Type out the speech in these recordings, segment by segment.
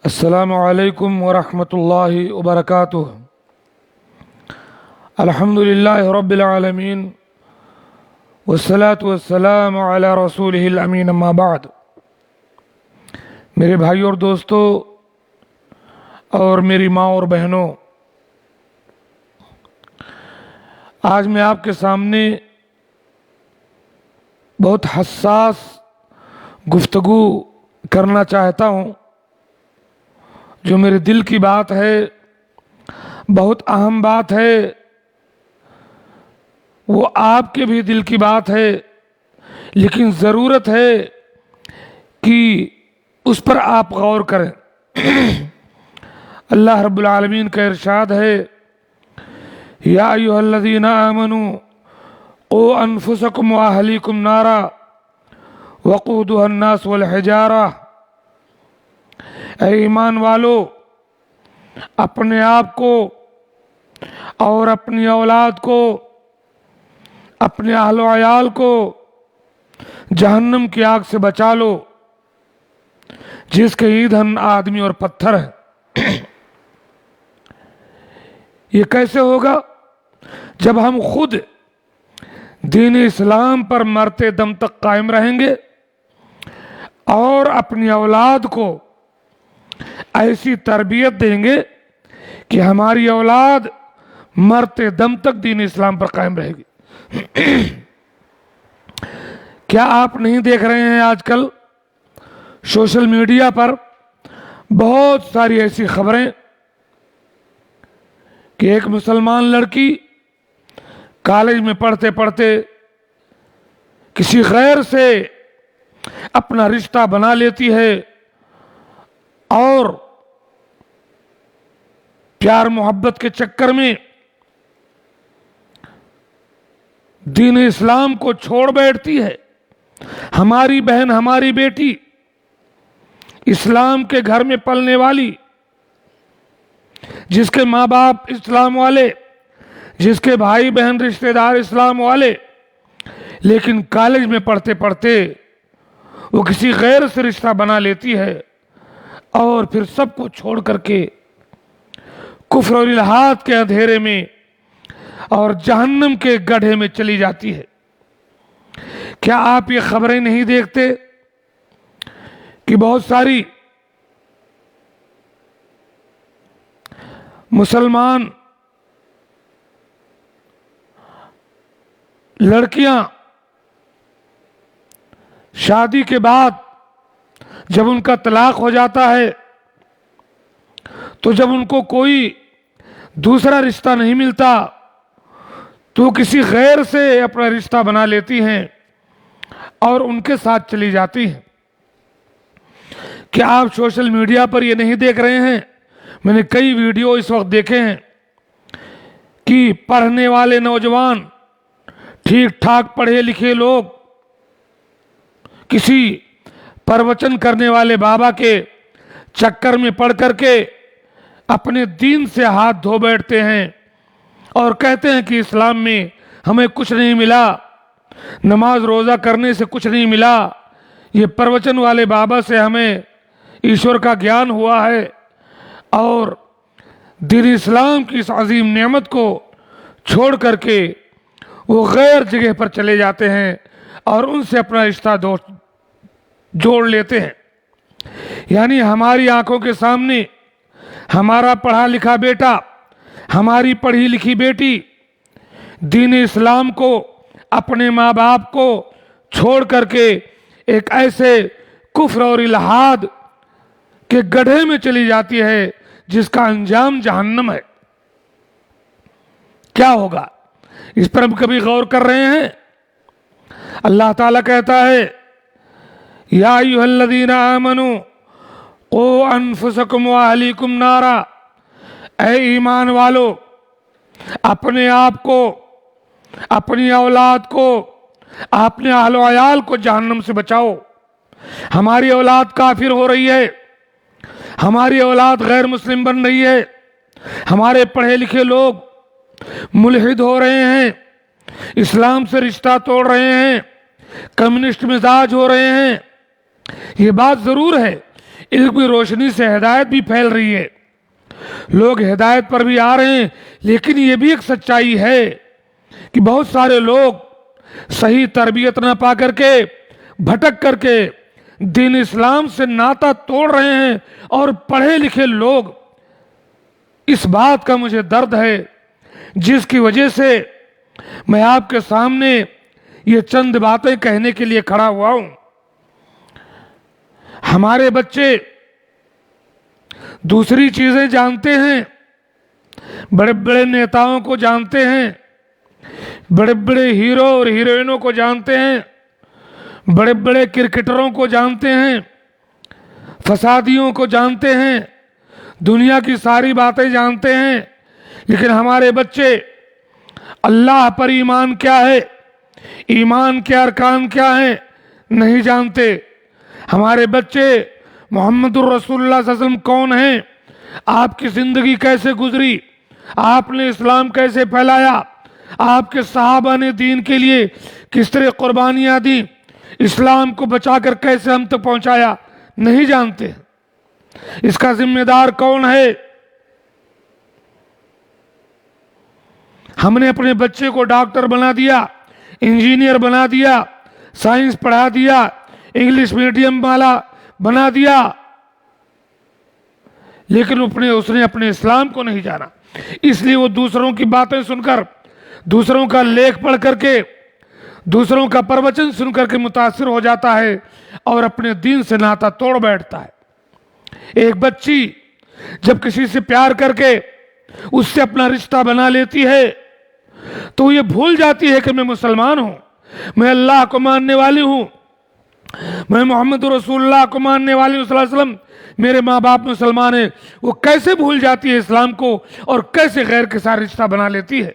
السلام علیکم ورحمۃ اللہ وبرکاتہ۔ الحمد للہ رب العالمین والصلاة والسلام علی رسولہ الامین، اما بعد۔ میرے بھائیوں اور دوستوں اور میری ماں اور بہنوں، آج میں آپ کے سامنے بہت حساس گفتگو کرنا چاہتا ہوں، جو میرے دل کی بات ہے، بہت اہم بات ہے، وہ آپ کے بھی دل کی بات ہے، لیکن ضرورت ہے کہ اس پر آپ غور کریں۔ اللہ رب العالمین کا ارشاد ہے، یا ایھا الذین آمنوا قوا انفسکم واہلیکم نارا وقودها الناس والحجارہ، اے ایمان والو، اپنے آپ کو اور اپنی اولاد کو، اپنے اہل و عیال کو جہنم کی آگ سے بچا لو، جس کے ایندھن آدمی اور پتھر ہے۔ یہ کیسے ہوگا؟ جب ہم خود دین اسلام پر مرتے دم تک قائم رہیں گے اور اپنی اولاد کو ایسی تربیت دیں گے کہ ہماری اولاد مرتے دم تک دین اسلام پر قائم رہے گی۔ کیا آپ نہیں دیکھ رہے ہیں آج کل سوشل میڈیا پر بہت ساری ایسی خبریں کہ ایک مسلمان لڑکی کالج میں پڑھتے پڑھتے کسی غیر سے اپنا رشتہ بنا لیتی ہے اور پیار محبت کے چکر میں دین اسلام کو چھوڑ بیٹھتی ہے۔ ہماری بہن، ہماری بیٹی، اسلام کے گھر میں پلنے والی، جس کے ماں باپ اسلام والے، جس کے بھائی بہن رشتہ دار اسلام والے، لیکن کالج میں پڑھتے پڑھتے وہ کسی غیر سے رشتہ بنا لیتی ہے اور پھر سب کو چھوڑ کر کے کفر اور الحاد کے اندھیرے میں اور جہنم کے گڑھے میں چلی جاتی ہے۔ کیا آپ یہ خبریں نہیں دیکھتے کہ بہت ساری مسلمان لڑکیاں شادی کے بعد جب ان کا طلاق ہو جاتا ہے تو جب ان کو کوئی دوسرا رشتہ نہیں ملتا تو کسی غیر سے اپنا رشتہ بنا لیتی ہیں اور ان کے ساتھ چلی جاتی ہیں۔ کیا آپ سوشل میڈیا پر یہ نہیں دیکھ رہے ہیں؟ میں نے کئی ویڈیو اس وقت دیکھے ہیں کہ پڑھنے والے نوجوان، ٹھیک ٹھاک پڑھے لکھے لوگ کسی پروچن کرنے والے بابا کے چکر میں پڑھ کر کے اپنے دین سے ہاتھ دھو بیٹھتے ہیں اور کہتے ہیں کہ اسلام میں ہمیں کچھ نہیں ملا، نماز روزہ کرنے سے کچھ نہیں ملا، یہ پروچن والے بابا سے ہمیں ایشور کا گیان ہوا ہے، اور دین اسلام کی اس عظیم نعمت کو چھوڑ کر کے وہ غیر جگہ پر چلے جاتے ہیں اور ان سے اپنا رشتہ جوڑ لیتے ہیں۔ یعنی ہماری آنکھوں کے سامنے ہمارا پڑھا لکھا بیٹا، ہماری پڑھی لکھی بیٹی دین اسلام کو، اپنے ماں باپ کو چھوڑ کر کے ایک ایسے کفر اور الحاد کے گڑھے میں چلی جاتی ہے جس کا انجام جہنم ہے۔ کیا ہوگا؟ اس پر ہم کبھی غور کر رہے ہیں؟ اللہ تعالیٰ کہتا ہے، یا ایھا الذین آمنوا قوا انفسکم واہلیکم نارا، اے ایمان والو، اپنے آپ کو، اپنی اولاد کو، اپنے اہل و عیال کو جہنم سے بچاؤ۔ ہماری اولاد کافر ہو رہی ہے، ہماری اولاد غیر مسلم بن رہی ہے، ہمارے پڑھے لکھے لوگ ملحد ہو رہے ہیں، اسلام سے رشتہ توڑ رہے ہیں، کمیونسٹ مزاج ہو رہے ہیں۔ یہ بات ضرور ہے علم کی روشنی سے ہدایت بھی پھیل رہی ہے، لوگ ہدایت پر بھی آ رہے ہیں، لیکن یہ بھی ایک سچائی ہے کہ بہت سارے لوگ صحیح تربیت نہ پا کر کے، بھٹک کر کے دین اسلام سے ناتا توڑ رہے ہیں، اور پڑھے لکھے لوگ، اس بات کا مجھے درد ہے، جس کی وجہ سے میں آپ کے سامنے یہ چند باتیں کہنے کے لیے کھڑا ہوا ہوں۔ ہمارے بچے دوسری چیزیں جانتے ہیں، بڑے بڑے نیتاؤں کو جانتے ہیں، بڑے بڑے ہیرو اور ہیروئنوں کو جانتے ہیں، بڑے بڑے کرکٹروں کو جانتے ہیں، فسادیوں کو جانتے ہیں، دنیا کی ساری باتیں جانتے ہیں، لیکن ہمارے بچے اللہ پر ایمان کیا ہے، ایمان کے ارکان کیا ہیں، نہیں جانتے۔ ہمارے بچے محمد الرسول اللہ صلی اللہ علیہ وسلم کون ہیں، آپ کی زندگی کیسے گزری، آپ نے اسلام کیسے پھیلایا، آپ کے صحابہ نے دین کے لیے کس طرح قربانیاں دیں، اسلام کو بچا کر کیسے ہم تک پہنچایا، نہیں جانتے۔ اس کا ذمہ دار کون ہے؟ ہم نے اپنے بچے کو ڈاکٹر بنا دیا، انجینئر بنا دیا، سائنس پڑھا دیا، انگلش میڈیم والا بنا دیا، لیکن اس نے اپنے اسلام کو نہیں جانا، اس لیے وہ دوسروں کی باتیں سن کر، دوسروں کا لیکھ پڑھ کر کے، دوسروں کا پروچن سن کر کے متاثر ہو جاتا ہے اور اپنے دین سے ناتا توڑ بیٹھتا ہے۔ ایک بچی جب کسی سے پیار کر کے اس سے اپنا رشتہ بنا لیتی ہے تو یہ بھول جاتی ہے کہ میں مسلمان ہوں، میں اللہ کو ماننے والی ہوں، میں محمد رسول اللہ کو ماننے والی ہوں صلی اللہ علیہ وسلم، میرے ماں باپ مسلمان ہیں۔ وہ کیسے بھول جاتی ہے اسلام کو اور کیسے غیر کے ساتھ رشتہ بنا لیتی ہے۔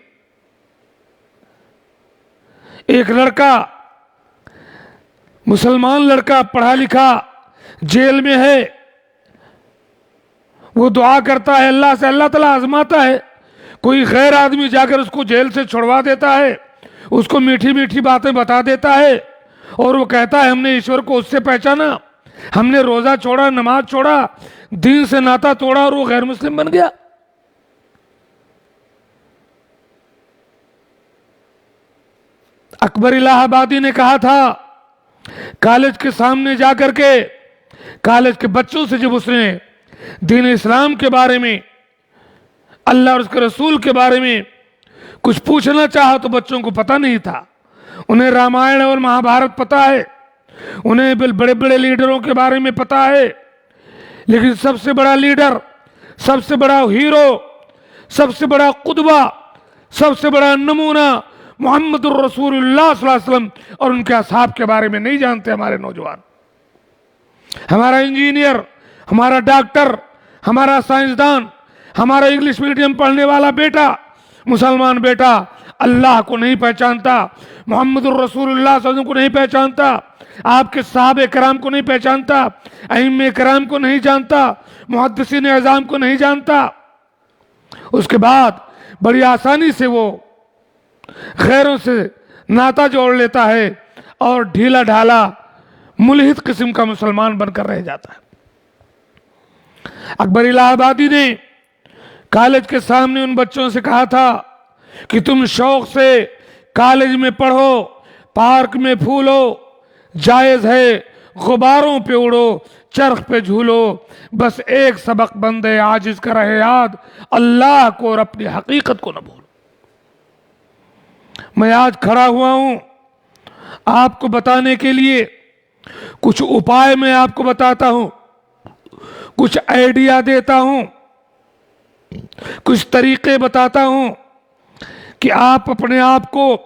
ایک لڑکا، مسلمان لڑکا، پڑھا لکھا، جیل میں ہے، وہ دعا کرتا ہے اللہ سے، اللہ تعالیٰ آزماتا ہے، کوئی غیر آدمی جا کر اس کو جیل سے چھڑوا دیتا ہے، اس کو میٹھی میٹھی باتیں بتا دیتا ہے، اور وہ کہتا ہے ہم نے ایشور کو اس سے پہچانا، ہم نے روزہ چھوڑا، نماز چھوڑا، دین سے ناتا توڑا، اور وہ غیر مسلم بن گیا۔ اکبر الہ آبادی نے کہا تھا، کالج کے سامنے جا کر کے کالج کے بچوں سے جب اس نے دین اسلام کے بارے میں، اللہ اور اس کے رسول کے بارے میں کچھ پوچھنا چاہا تو بچوں کو پتہ نہیں تھا۔ انہیں رامائن اور مہابھارت پتہ ہے، انہیں بڑے بڑے لیڈروں کے بارے میں پتہ ہے، لیکن سب سے بڑا لیڈر، سب سے بڑا ہیرو، سب سے بڑا قدوہ، سب سے بڑا نمونہ محمد الرسول اللہ صلی اللہ علیہ وسلم اور ان کے اصحاب کے بارے میں نہیں جانتے ہمارے نوجوان۔ ہمارا انجینئر، ہمارا ڈاکٹر، ہمارا سائنسدان، ہمارا انگلش میڈیم پڑھنے والا بیٹا، مسلمان بیٹا اللہ کو نہیں پہچانتا، محمد الرسول اللہ صلی اللہ علیہ وسلم کو نہیں پہچانتا، آپ کے صحابہ کرام کو نہیں پہچانتا، ائمہ کرام کو نہیں جانتا، محدثین اعظام کو نہیں جانتا۔ اس کے بعد بڑی آسانی سے وہ غیروں سے ناتا جوڑ لیتا ہے اور ڈھیلا ڈھالا ملحد قسم کا مسلمان بن کر رہ جاتا ہے۔ اکبر الہ آبادی نے کالج کے سامنے ان بچوں سے کہا تھا کہ تم شوق سے کالج میں پڑھو، پارک میں پھولو، جائز ہے، غباروں پہ اڑو، چرخ پہ جھولو، بس ایک سبق بندے عاجز کا رہے یاد، اللہ کو اور اپنی حقیقت کو نہ بھولو۔ میں آج کھڑا ہوا ہوں آپ کو بتانے کے لیے، کچھ اپائے میں آپ کو بتاتا ہوں، کچھ آئیڈیا دیتا ہوں، کچھ طریقے بتاتا ہوں کہ آپ اپنے آپ کو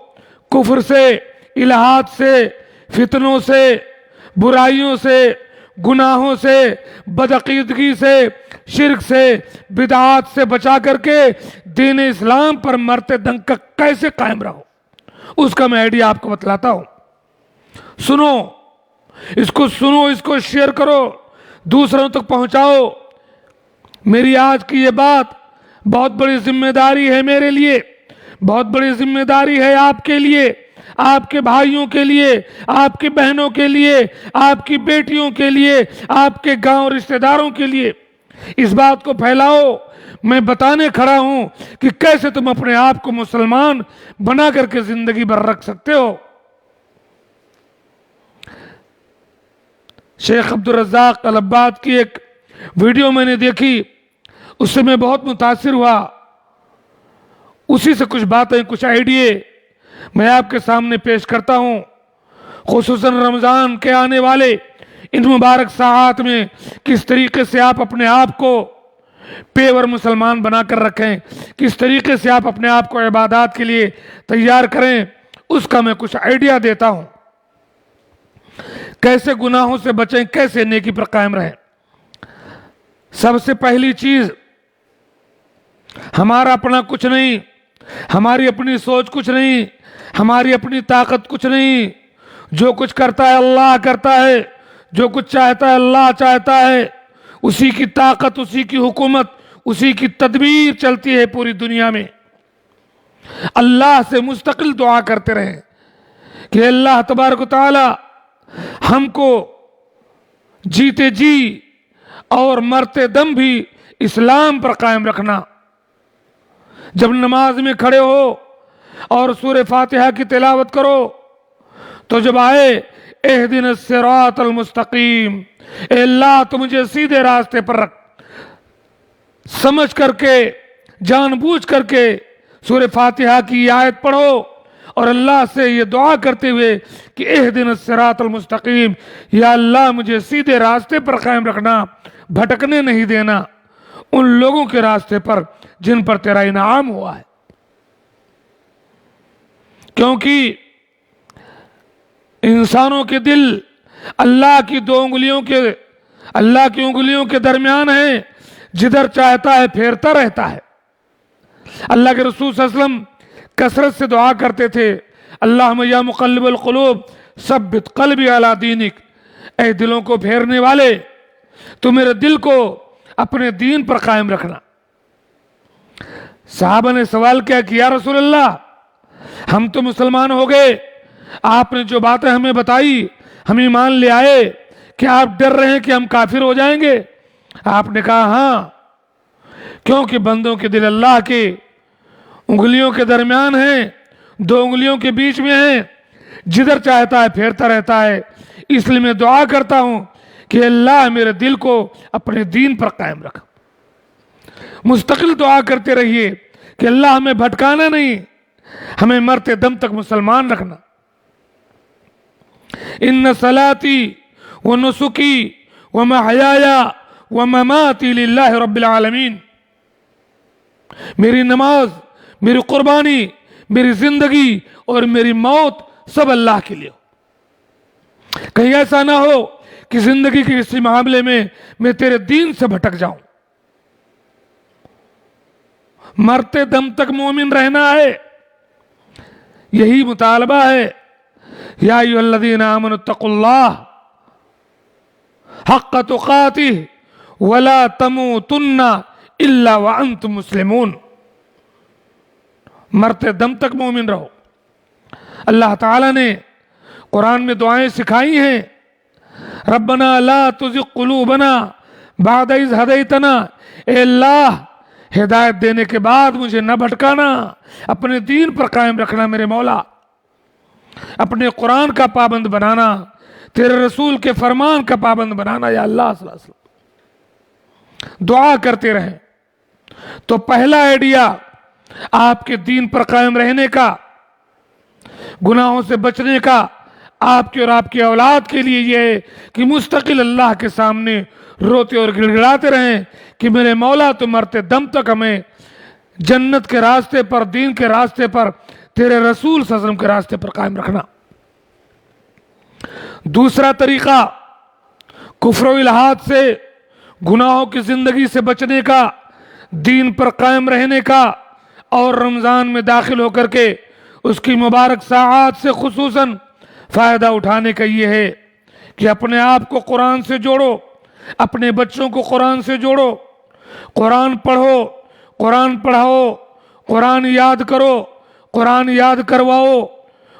کفر سے، الہات سے، فتنوں سے، برائیوں سے، گناہوں سے، بدعقیدگی سے، شرک سے، بدعات سے بچا کر کے دین اسلام پر مرتے دم تک کیسے قائم رہو، اس کا میں آئیڈیا آپ کو بتلاتا ہوں۔ سنو، اس کو شیئر کرو، دوسروں تک پہنچاؤ۔ میری آج کی یہ بات بہت بڑی ذمہ داری ہے میرے لیے، بہت بڑی ذمہ داری ہے آپ کے لیے۔ آپ کے بھائیوں کے لیے، آپ کی بہنوں کے لیے، آپ کی بیٹیوں کے لیے، آپ کے گاؤں رشتہ داروں کے لیے اس بات کو پھیلاؤ۔ میں بتانے کھڑا ہوں کہ کیسے تم اپنے آپ کو مسلمان بنا کر کے زندگی بھر رکھ سکتے ہو۔ شیخ عبدالرزاق العباد کی ایک ویڈیو میں نے دیکھی، اس سے میں بہت متاثر ہوا، اسی سے کچھ باتیں، کچھ آئیڈیے میں آپ کے سامنے پیش کرتا ہوں، خصوصاً رمضان کے آنے والے ان مبارک ساعات میں کس طریقے سے آپ اپنے آپ کو پیور مسلمان بنا کر رکھیں، کس طریقے سے آپ اپنے آپ کو عبادات کے لیے تیار کریں، اس کا میں کچھ آئیڈیا دیتا ہوں۔ کیسے گناہوں سے بچیں، کیسے نیکی پر قائم رہیں۔ سب سے پہلی چیز، ہمارا اپنا کچھ نہیں، ہماری اپنی سوچ کچھ نہیں، ہماری اپنی طاقت کچھ نہیں، جو کچھ کرتا ہے اللہ کرتا ہے، جو کچھ چاہتا ہے اللہ چاہتا ہے، اسی کی طاقت، اسی کی حکومت، اسی کی تدبیر چلتی ہے پوری دنیا میں۔ اللہ سے مستقل دعا کرتے رہیں کہ اللہ تبارک و تعالی ہم کو جیتے جی اور مرتے دم بھی اسلام پر قائم رکھنا۔ جب نماز میں کھڑے ہو اور سورہ فاتحہ کی تلاوت کرو تو جب آئے اہدنا الصراط المستقیم، اے اللہ تو مجھے سیدھے راستے پر رکھ، سمجھ کر کے، جان بوجھ کر کے سورہ فاتحہ کی آیت پڑھو اور اللہ سے یہ دعا کرتے ہوئے کہ اہدنا الصراط المستقیم، یا اللہ مجھے سیدھے راستے پر قائم رکھنا، بھٹکنے نہیں دینا ان لوگوں کے راستے پر جن پر تیرا انعام ہوا ہے۔ کیونکہ انسانوں کے دل اللہ کی انگلیوں کے درمیان ہیں، جدھر چاہتا ہے پھیرتا رہتا ہے۔ اللہ کے رسول صلی اللہ علیہ وسلم کثرت سے دعا کرتے تھے، اللہم یا مقلب القلوب ثبت قلبی علی دینک، اے دلوں کو پھیرنے والے تو میرے دل کو اپنے دین پر قائم رکھنا۔ صحابہ نے سوال کیا کہ یا رسول اللہ، ہم تو مسلمان ہو گئے، آپ نے جو باتیں ہمیں بتائی ہم ایمان لے آئے، کیا آپ ڈر رہے ہیں کہ ہم کافر ہو جائیں گے؟ آپ نے کہا ہاں، کیونکہ بندوں کے دل اللہ کے انگلیوں کے درمیان ہیں، دو انگلیوں کے بیچ میں ہیں، جدھر چاہتا ہے پھیرتا رہتا ہے۔ اس لیے میں دعا کرتا ہوں کہ اللہ میرے دل کو اپنے دین پر قائم رکھ۔ مستقل دعا کرتے رہیے کہ اللہ ہمیں بھٹکانا نہیں، ہمیں مرتے دم تک مسلمان رکھنا۔ ان صلاتی ونسکی ومحیای ومماتی للہ رب العالمین، میری نماز، میری قربانی، میری زندگی اور میری موت سب اللہ کے لیے ہو۔ کہیں ایسا نہ ہو کہ زندگی کے کسی معاملے میں تیرے دین سے بھٹک جاؤں۔ مرتے دم تک مومن رہنا ہے، یہی مطالبہ ہے۔ یا ایھا الذین آمنوا اتقوا اللہ حق تقاتہ ولا تموتن الا وانتم مسلمون، مرتے دم تک مومن رہو۔ اللہ تعالیٰ نے قرآن میں دعائیں سکھائی ہیں، ربنا لا تزغ قلوبنا بعد اذ ہدیتنا، اے اللہ ہدایت دینے کے بعد مجھے نہ بھٹکانا، اپنے دین پر قائم رکھنا میرے مولا، اپنے قرآن کا پابند بنانا، تیرے رسول کے فرمان کا پابند بنانا یا اللہ صلی اللہ علیہ وسلم۔ دعا کرتے رہیں۔ تو پہلا آئیڈیا آپ کے دین پر قائم رہنے کا، گناہوں سے بچنے کا، آپ کے اور آپ کی اولاد کے لیے یہ ہے کہ مستقل اللہ کے سامنے روتے اور گڑ گڑاتے رہیں کہ میرے مولا تو مرتے دم تک ہمیں جنت کے راستے پر، دین کے راستے پر، تیرے رسول صلی اللہ علیہ وسلم کے راستے پر قائم رکھنا۔ دوسرا طریقہ کفر و الحاد سے، گناہوں کی زندگی سے بچنے کا، دین پر قائم رہنے کا، اور رمضان میں داخل ہو کر کے اس کی مبارک ساعات سے خصوصاً فائدہ اٹھانے کا یہ ہے کہ اپنے آپ کو قرآن سے جوڑو، اپنے بچوں کو قرآن سے جوڑو، قرآن پڑھو، قرآن پڑھاؤ، قرآن یاد کرو، قرآن یاد کرواؤ،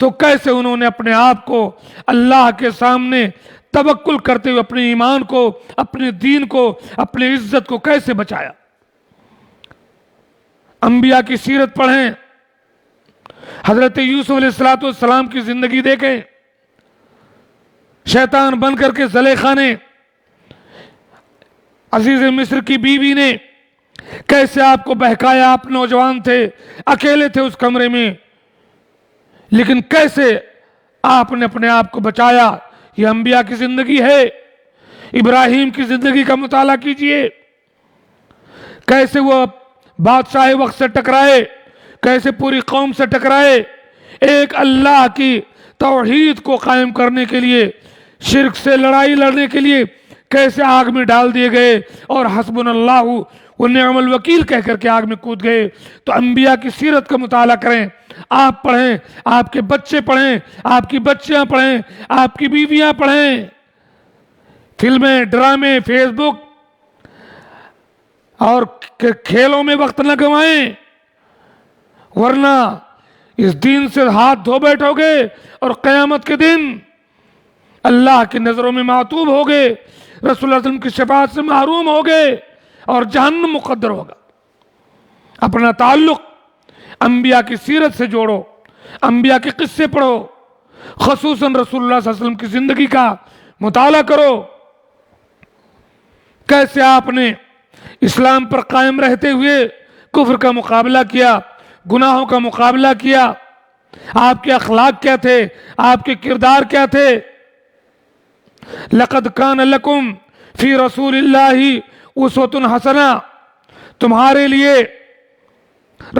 تو کیسے انہوں نے اپنے آپ کو اللہ کے سامنے توکل کرتے ہوئے اپنے ایمان کو، اپنے دین کو، اپنی عزت کو کیسے بچایا۔ انبیاء کی سیرت پڑھیں، حضرت یوسف علیہ السلام کی زندگی دیکھیں، شیطان بن کر کے زلیخا نے، عزیز مصر کی بیوی نے کیسے آپ کو بہکایا۔ آپ نوجوان تھے، اکیلے تھے اس کمرے میں، لیکن کیسے آپ نے اپنے آپ کو بچایا۔ یہ انبیاء کی زندگی ہے۔ ابراہیم کی زندگی کا مطالعہ کیجئے، کیسے وہ بادشاہ وقت سے ٹکرائے، کیسے پوری قوم سے ٹکرائے، ایک اللہ کی توحید کو قائم کرنے کے لیے، شرک سے لڑائی لڑنے کے لیے کیسے آگ میں ڈال دیے گئے اور حسبنا اللہ و نعم الوکیل کہہ کر کے آگ میں کود گئے۔ تو انبیاء کی سیرت کا مطالعہ کریں، آپ پڑھیں، آپ کے بچے پڑھیں، آپ کی بچیاں پڑھیں، آپ کی بیویاں پڑھیں، فلمیں، ڈرامے، فیس بک اور کھیلوں میں وقت نہ گوائیں، ورنہ اس دین سے ہاتھ دھو بیٹھو گے اور قیامت کے دن اللہ کی نظروں میں معتوب ہوگے، رسول اللہ صلی اللہ علیہ وسلم کی شفاعت سے محروم ہوگے اور جہنم مقدر ہوگا۔ اپنا تعلق انبیاء کی سیرت سے جوڑو، انبیاء کے قصے پڑھو، خصوصاً رسول اللہ صلی اللہ علیہ وسلم کی زندگی کا مطالعہ کرو، کیسے آپ نے اسلام پر قائم رہتے ہوئے کفر کا مقابلہ کیا، گناہوں کا مقابلہ کیا، آپ کے اخلاق کیا تھے، آپ کے کردار کیا تھے۔ لَقَدْ كَانَ لَكُمْ فِي رَسُولِ اللَّهِ أُسْوَةٌ حَسَنَةٌ، تمہارے لیے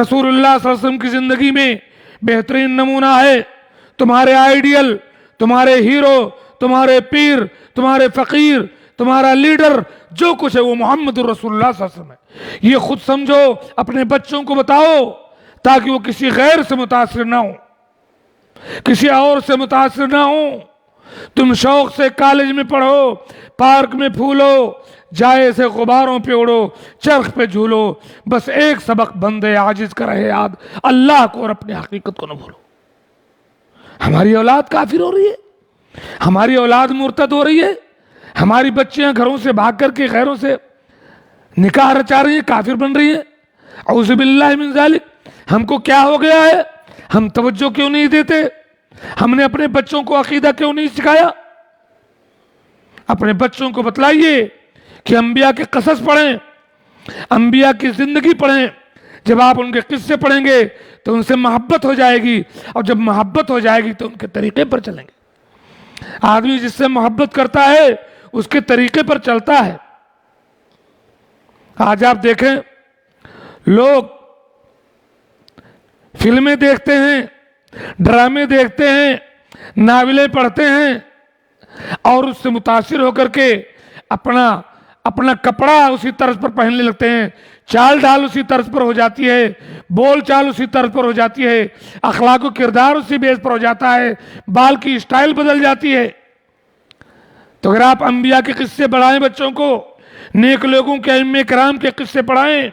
رسول اللہ صلی اللہ علیہ وسلم کی زندگی میں بہترین نمونہ ہے۔ تمہارے آئیڈیل، تمہارے ہیرو، تمہارے پیر، تمہارے فقیر، تمہارا لیڈر، جو کچھ ہے وہ محمد رسول اللہ صلی اللہ علیہ وسلم ہے۔ یہ خود سمجھو، اپنے بچوں کو بتاؤ تاکہ وہ کسی غیر سے متاثر نہ ہو، کسی اور سے متاثر نہ ہو۔ تم شوق سے کالج میں پڑھو، پارک میں پھولو، جائے سے غباروں پہ اڑو، چرخ پہ جھولو، بس ایک سبق بندے عاجز کا رہے یاد، اللہ کو اور اپنے حقیقت کو نہ بھولو۔ ہماری اولاد کافر ہو رہی ہے، ہماری اولاد مرتد ہو رہی ہے، ہماری بچیاں گھروں سے بھاگ کر کے غیروں سے نکاح رچا رہی ہیں، کافر بن رہی ہیں۔ اعوذ باللہ من ذالک۔ ہم کو کیا ہو گیا ہے؟ ہم توجہ کیوں نہیں دیتے؟ ہم نے اپنے بچوں کو عقیدہ کیوں نہیں سکھایا؟ اپنے بچوں کو بتلائیے کہ انبیاء کے قصص پڑھیں، انبیاء کی زندگی پڑھیں۔ جب آپ ان کے قصے پڑھیں گے تو ان سے محبت ہو جائے گی، اور جب محبت ہو جائے گی تو ان کے طریقے پر چلیں گے۔ آدمی جس سے محبت کرتا ہے اس کے طریقے پر چلتا ہے۔ آج آپ دیکھیں، لوگ فلمیں دیکھتے ہیں، ڈرامے دیکھتے ہیں، ناولیں پڑھتے ہیں، اور اس سے متاثر ہو کر کے اپنا کپڑا اسی طرز پر پہننے لگتے ہیں، چال ڈال اسی طرز پر ہو جاتی ہے، بول چال اسی طرز پر ہو جاتی ہے، اخلاق و کردار اسی بیس پر ہو جاتا ہے، بال کی سٹائل بدل جاتی ہے۔ تو اگر آپ انبیاء کے قصے پڑھائیں بچوں کو، نیک لوگوں کے ائمہ کرام کے قصے پڑھائیں،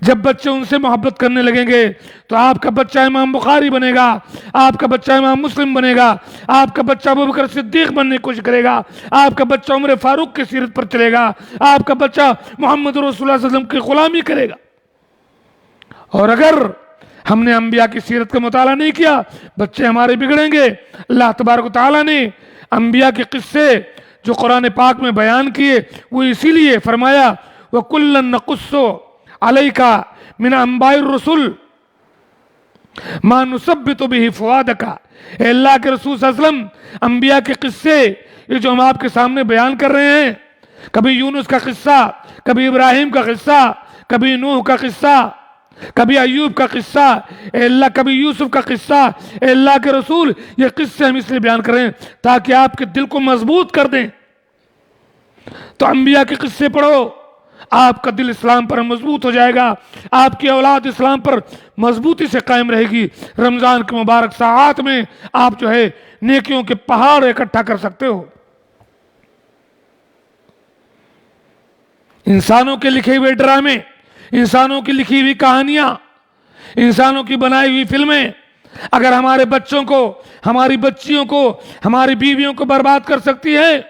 جب بچے ان سے محبت کرنے لگیں گے تو آپ کا بچہ امام بخاری بنے گا، آپ کا بچہ امام مسلم بنے گا، آپ کا بچہ ابوبکر صدیق بننے کی کوشش کرے گا، آپ کا بچہ عمر فاروق کی سیرت پر چلے گا، آپ کا بچہ محمد رسول اللہ صلی اللہ علیہ وسلم کی غلامی کرے گا۔ اور اگر ہم نے انبیاء کی سیرت کا مطالعہ نہیں کیا، بچے ہمارے بگڑیں گے۔ اللہ تبارک و تعالیٰ نے انبیاء کے قصے جو قرآن پاک میں بیان کیے وہ اسی لیے فرمایا وَكُلًّا نَقُصُّ عَلَيْكَ مِنْ أَنْبَاءِ الرُّسُلِ مَا نُثَبِّتُ بِهِ فُؤَادَكَ۔ اے اللہ کے رسول صلی اللہ علیہ وسلم، انبیاء کے قصے یہ جو ہم آپ کے سامنے بیان کر رہے ہیں، کبھی یونس کا قصہ، کبھی ابراہیم کا قصہ، کبھی نوح کا قصہ، کبھی ایوب کا قصہ، اے اللہ کبھی یوسف کا قصہ، اے اللہ کے رسول یہ قصے ہم اس لیے بیان کریں تاکہ آپ کے دل کو مضبوط کر دیں۔ تو انبیاء کے قصے پڑھو، آپ کا دل اسلام پر مضبوط ہو جائے گا، آپ کی اولاد اسلام پر مضبوطی سے قائم رہے گی۔ رمضان کے مبارک ساعات میں آپ جو ہے نیکیوں کے پہاڑ اکٹھا کر سکتے ہو۔ انسانوں کے لکھے ہوئے ڈرامے، انسانوں کی لکھی ہوئی کہانیاں، انسانوں کی بنائی ہوئی فلمیں اگر ہمارے بچوں کو، ہماری بچیوں کو، ہماری بیویوں کو برباد کر سکتی ہے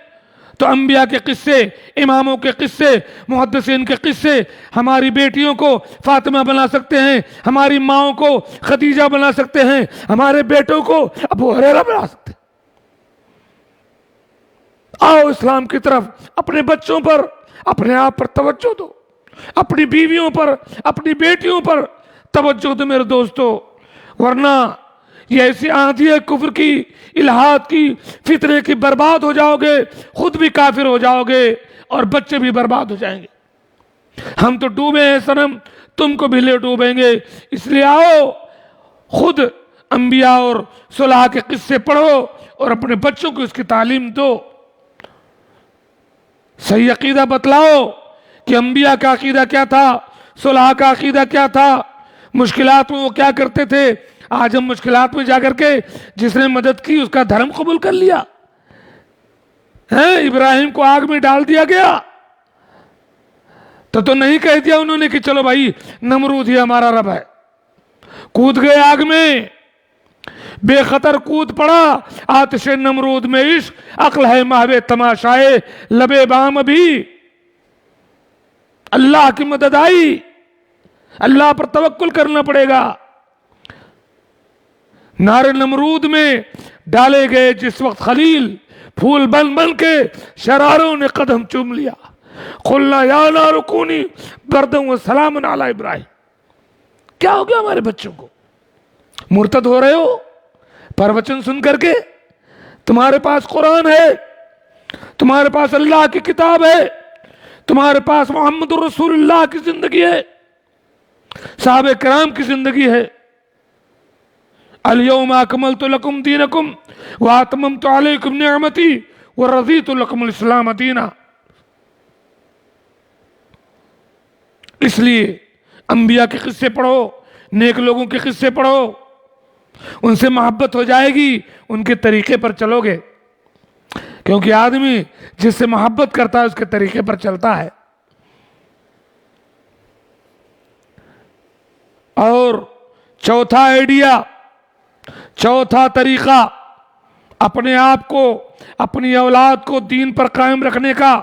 تو انبیاء کے قصے، اماموں کے قصے، محدثین کے قصے ہماری بیٹیوں کو فاطمہ بنا سکتے ہیں، ہماری ماؤں کو خدیجہ بنا سکتے ہیں، ہمارے بیٹوں کو ابو ہریرہ بنا سکتے ہیں۔ آؤ اسلام کی طرف، اپنے بچوں پر، اپنے آپ پر توجہ دو، اپنی بیویوں پر، اپنی بیٹیوں پر توجہ دو میرے دوستو، ورنہ یہ ایسی آندھی ہے کفر کی، الہاد کی، فتنے کی، برباد ہو جاؤ گے، خود بھی کافر ہو جاؤ گے اور بچے بھی برباد ہو جائیں گے۔ ہم تو ڈوبے ہیں صنم، تم کو بھی لے ڈوبیں گے، اس لیے آؤ خود انبیاء اور صلحاء کے قصے پڑھو اور اپنے بچوں کو اس کی تعلیم دو۔ صحیح عقیدہ بتلاؤ کہ انبیاء کا عقیدہ کیا تھا، صلحاء کا عقیدہ کیا تھا، مشکلات میں وہ کیا کرتے تھے۔ آج ہم مشکلات میں جا کر کے جس نے مدد کی اس کا دھرم قبول کر لیا ہے۔ ابراہیم کو آگ میں ڈال دیا گیا تو نہیں کہہ دیا انہوں نے کہ چلو بھائی نمرود ہی ہمارا رب ہے، کود گئے آگ میں، بے خطر کود پڑا، آتش نمرود میں عشق، عقل ہے محو تماشائے لبے بام بھی۔ اللہ کی مدد آئی، اللہ پر توکل کرنا پڑے گا۔ نار نمرود میں ڈالے گئے جس وقت خلیل، پھول بن بن کے شراروں نے قدم چوم لیا، قلنا یا نار کونی بردا وسلاما علی ابراہیم۔ کیا ہو گیا ہمارے بچوں کو؟ مرتد ہو رہے ہو پروچن سن کر کے؟ تمہارے پاس قرآن ہے، تمہارے پاس اللہ کی کتاب ہے، تمہارے پاس محمد رسول اللہ کی زندگی ہے، صحابہ کرام کی زندگی ہے۔ الیوم اکملت لکم دینکم واتممت علیکم نعمتی ورضیت لکم الاسلام دینا۔ اس لیے انبیاء کے قصے پڑھو، نیک لوگوں کے قصے پڑھو، ان سے محبت ہو جائے گی، ان کے طریقے پر چلو گے، کیونکہ آدمی جس سے محبت کرتا ہے اس کے طریقے پر چلتا ہے۔ اور چوتھا آئیڈیا، چوتھا طریقہ اپنے آپ کو، اپنی اولاد کو دین پر قائم رکھنے کا،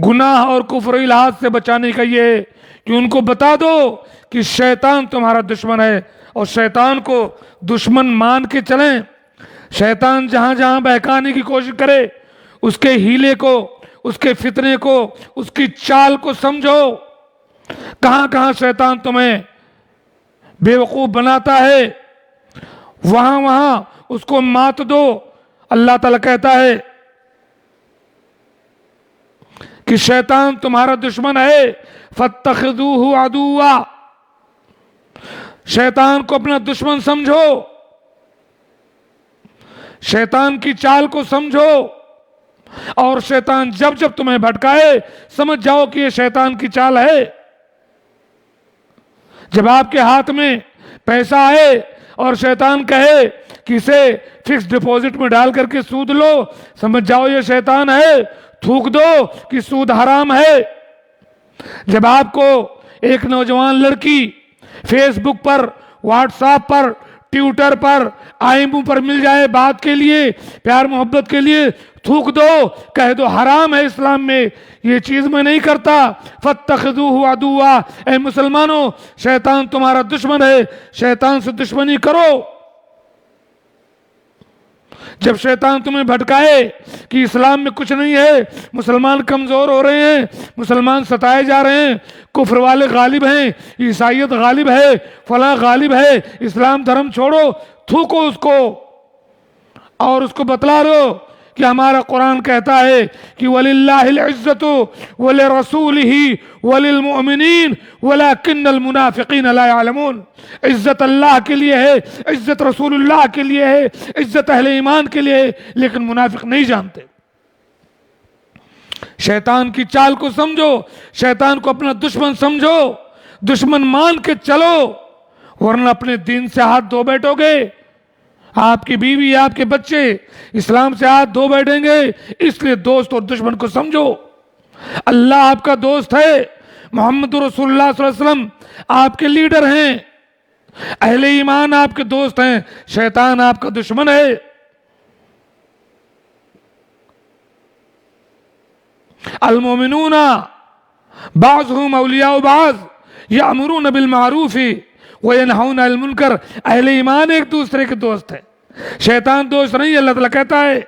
گناہ اور کفر و الحاد سے بچانے کا یہ ہے کہ ان کو بتا دو کہ شیطان تمہارا دشمن ہے اور شیطان کو دشمن مان کے چلیں۔ شیطان جہاں جہاں بہکانے کی کوشش کرے اس کے ہیلے کو، اس کے فتنے کو، اس کی چال کو سمجھو۔ کہاں کہاں شیطان تمہیں بے وقوف بناتا ہے وہاں وہاں اس کو مات دو۔ اللہ تعالیٰ کہتا ہے کہ شیطان تمہارا دشمن ہے، فاتخذوہ عدوا، شیطان کو اپنا دشمن سمجھو، شیطان کی چال کو سمجھو، اور شیطان جب جب تمہیں بھٹکائے سمجھ جاؤ کہ یہ شیطان کی چال ہے۔ جب آپ کے ہاتھ میں پیسہ آئے اور شیطان کہے کہ اسے فکس ڈپوزٹ میں ڈال کر کے سود لو، سمجھ جاؤ یہ شیطان ہے، تھوک دو کہ سود حرام ہے۔ جب آپ کو ایک نوجوان لڑکی فیس بک پر، واٹس ایپ پر، ٹویٹر پر، آئیمو پر مل جائے بات کے لیے، پیار محبت کے لیے، تھوک دو، کہہ دو حرام ہے اسلام میں، یہ چیز میں نہیں کرتا۔ فاتخذوہ عدوا، اے مسلمانوں شیطان تمہارا دشمن ہے، شیطان سے دشمنی کرو۔ جب شیطان تمہیں بھٹکائے کہ اسلام میں کچھ نہیں ہے، مسلمان کمزور ہو رہے ہیں، مسلمان ستائے جا رہے ہیں، کفر والے غالب ہیں، عیسائیت غالب ہے، فلاں غالب ہے، اسلام دھرم چھوڑو، تھوکو اس کو اور اس کو بتلا دو کہ ہمارا قرآن کہتا ہے کہ وَلِلَّهِ الْعِزَّةُ وَلِرَسُولِهِ وَلِلْمُؤْمِنِينَ وَلَكِنَّ الْمُنَافِقِينَ لَا يَعْلَمُونَ۔ عزت اللہ کے لیے ہے، عزت رسول اللہ کے لیے ہے، عزت اہل ایمان کے لیے ہے، لیکن منافق نہیں جانتے۔ شیطان کی چال کو سمجھو، شیطان کو اپنا دشمن سمجھو، دشمن مان کے چلو، ورنہ اپنے دین سے ہاتھ دھو بیٹھو گے۔ آپ کی بیوی، آپ کے بچے اسلام سے ہاتھ دھو بیٹھیں گے۔ اس لیے دوست اور دشمن کو سمجھو۔ اللہ آپ کا دوست ہے، محمد رسول اللہ صلی اللہ علیہ وسلم آپ کے لیڈر ہیں، اہل ایمان آپ کے دوست ہیں، شیطان آپ کا دشمن ہے۔ المومنون بعضهم اولیاء بعض یامرون بالمعروف وینہون عن المنکر۔ اہل ایمان ایک دوسرے کے دوست ہیں، شیطان دوست نہیں۔ اللہ تعالیٰ کہتا ہے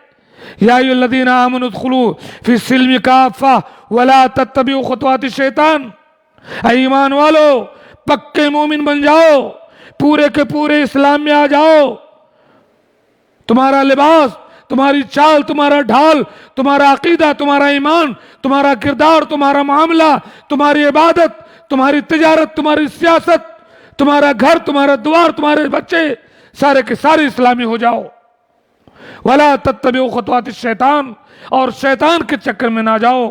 یا ایھا الذین آمنوا ادخلوا فی السلم کافۃ ولا تتبعوا خطوات الشیطان۔ اے ایمان والو پکے مومن بن جاؤ، پورے کے پورے اسلام میں آ جاؤ۔ تمہارا لباس، تمہاری چال، تمہارا ڈھال، تمہارا عقیدہ، تمہارا ایمان، تمہارا کردار، تمہارا معاملہ، تمہاری عبادت، تمہاری تجارت، تمہاری سیاست، تمہارا گھر، تمہارا دوار، تمہارے بچے، سارے کے سارے اسلامی ہو جاؤ۔ وَلَا تَتَّبِعُوا خُطُوَاتِ الشَّيْطَانِ، اور شیطان کے چکر میں نہ جاؤ۔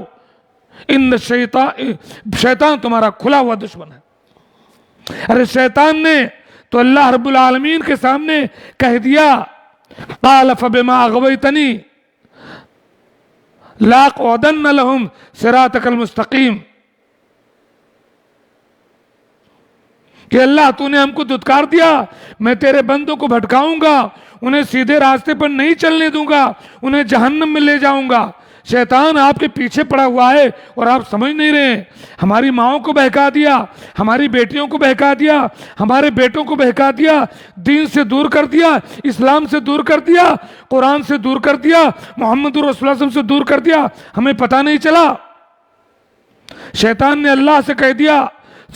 ان شیطان تمہارا کھلا ہوا دشمن ہے۔ ارے شیطان نے تو اللہ رب العالمین کے سامنے کہہ دیا قال فبما اغویتنی لاقعدن لهم صراطک المستقیم، کہ اللہ تو نے ہم کو دھتکار دیا، میں تیرے بندوں کو بھٹکاؤں گا، انہیں سیدھے راستے پر نہیں چلنے دوں گا، انہیں جہنم میں لے جاؤں گا۔ شیطان آپ کے پیچھے پڑا ہوا ہے اور آپ سمجھ نہیں رہے ہیں۔ ہماری ماؤں کو بہکا دیا، ہماری بیٹیوں کو بہکا دیا، ہمارے بیٹوں کو بہکا دیا، دین سے دور کر دیا، اسلام سے دور کر دیا، قرآن سے دور کر دیا، محمد رسول اللہ صلی اللہ علیہ وسلم سے دور کر دیا، ہمیں پتہ نہیں چلا۔ شیطان نے اللہ سے کہہ دیا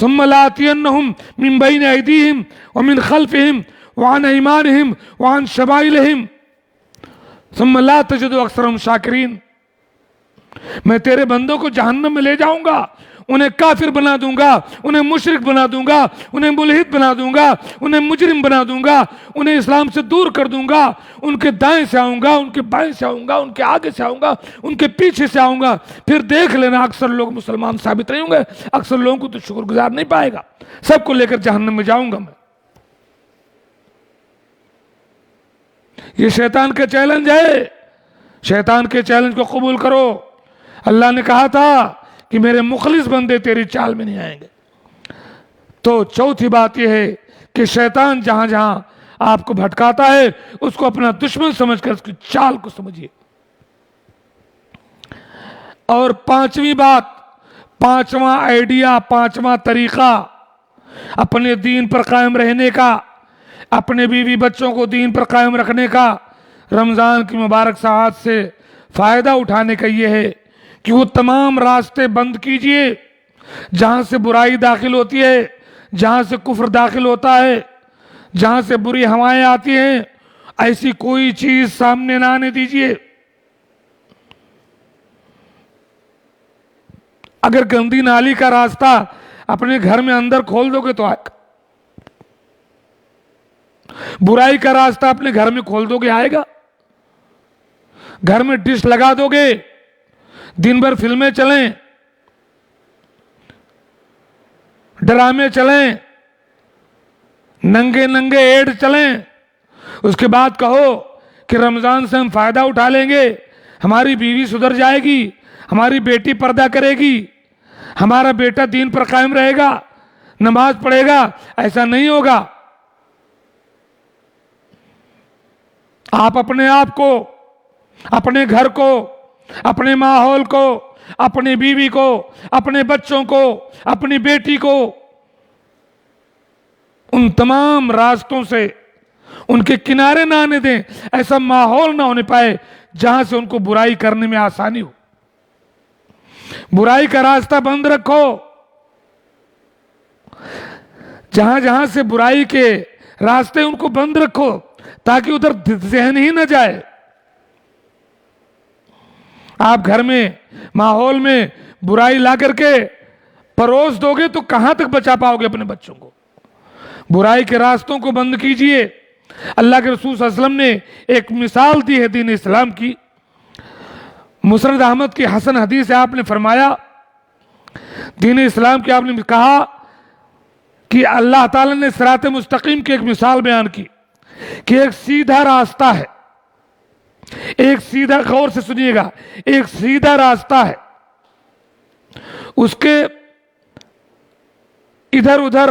ثم لآتینہم من بین ایدیہم ومن خلفہم وعن ایمانہم وعن شمائلہم ثم لا تجد اکثرہم شاکرین۔ میں تیرے بندوں کو جہنم میں لے جاؤں گا، انہیں کافر بنا دوں گا، انہیں مشرک بنا دوں گا، انہیں ملحد بنا دوں گا، انہیں مجرم بنا دوں گا، انہیں اسلام سے دور کر دوں گا، ان کے دائیں سے آؤں گا، ان کے بائیں سے آؤں گا، ان کے آگے سے آؤں گا، ان کے پیچھے سے آؤں گا۔ پھر دیکھ لینا اکثر لوگ مسلمان ثابت نہیں ہوں گے، اکثر لوگوں کو تو شکر گزار نہیں پائے گا، سب کو لے کر جہنم میں جاؤں گا میں۔ یہ شیطان کا چیلنج ہے، شیطان کے چیلنج کو قبول کرو۔ اللہ نے کہا تھا کہ میرے مخلص بندے تیری چال میں نہیں آئیں گے۔ تو چوتھی بات یہ ہے کہ شیطان جہاں جہاں آپ کو بھٹکاتا ہے اس کو اپنا دشمن سمجھ کر اس کی چال کو سمجھیے۔ اور پانچویں بات، پانچواں آئیڈیا، پانچواں طریقہ اپنے دین پر قائم رہنے کا، اپنے بیوی بچوں کو دین پر قائم رکھنے کا، رمضان کی مبارک ساعات سے فائدہ اٹھانے کا یہ ہے کہ وہ تمام راستے بند کیجئے جہاں سے برائی داخل ہوتی ہے، جہاں سے کفر داخل ہوتا ہے، جہاں سے بری ہوائیں آتی ہیں، ایسی کوئی چیز سامنے نہ آنے دیجئے۔ اگر گندی نالی کا راستہ اپنے گھر میں اندر کھول دو گے تو آئے گا، برائی کا راستہ اپنے گھر میں کھول دو گے آئے گا۔ گھر میں ڈش لگا دو گے، دن بھر فلمیں چلیں، ڈرامے چلیں، ننگے ننگے ایڈ چلیں، اس کے بعد کہو کہ رمضان سے ہم فائدہ اٹھا لیں گے، ہماری بیوی سدھر جائے گی، ہماری بیٹی پردہ کرے گی، ہمارا بیٹا دین پر قائم رہے گا، نماز پڑھے گا۔ ایسا نہیں ہوگا۔ آپ اپنے آپ کو، اپنے گھر کو، اپنے ماحول کو، اپنی بیوی کو، اپنے بچوں کو، اپنی بیٹی کو ان تمام راستوں سے ان کے کنارے نہ آنے دیں، ایسا ماحول نہ ہونے پائے جہاں سے ان کو برائی کرنے میں آسانی ہو۔ برائی کا راستہ بند رکھو، جہاں جہاں سے برائی کے راستے ان کو بند رکھو تاکہ ادھر ذہن ہی نہ جائے۔ آپ گھر میں ماحول میں برائی لا کر کے پروس دو گے تو کہاں تک بچا پاؤ گے اپنے بچوں کو؟ برائی کے راستوں کو بند کیجئے۔ اللہ کے رسول صلی اللہ علیہ وسلم نے ایک مثال دی ہے دین اسلام کی۔ مسند احمد کی حسن حدیث ہے، آپ نے فرمایا دین اسلام کی، آپ نے کہا کہ اللہ تعالیٰ نے صراط مستقیم کی ایک مثال بیان کی کہ ایک سیدھا راستہ ہے، ایک سیدھا، غور سے سنیے گا، ایک سیدھا راستہ ہے، اس کے ادھر ادھر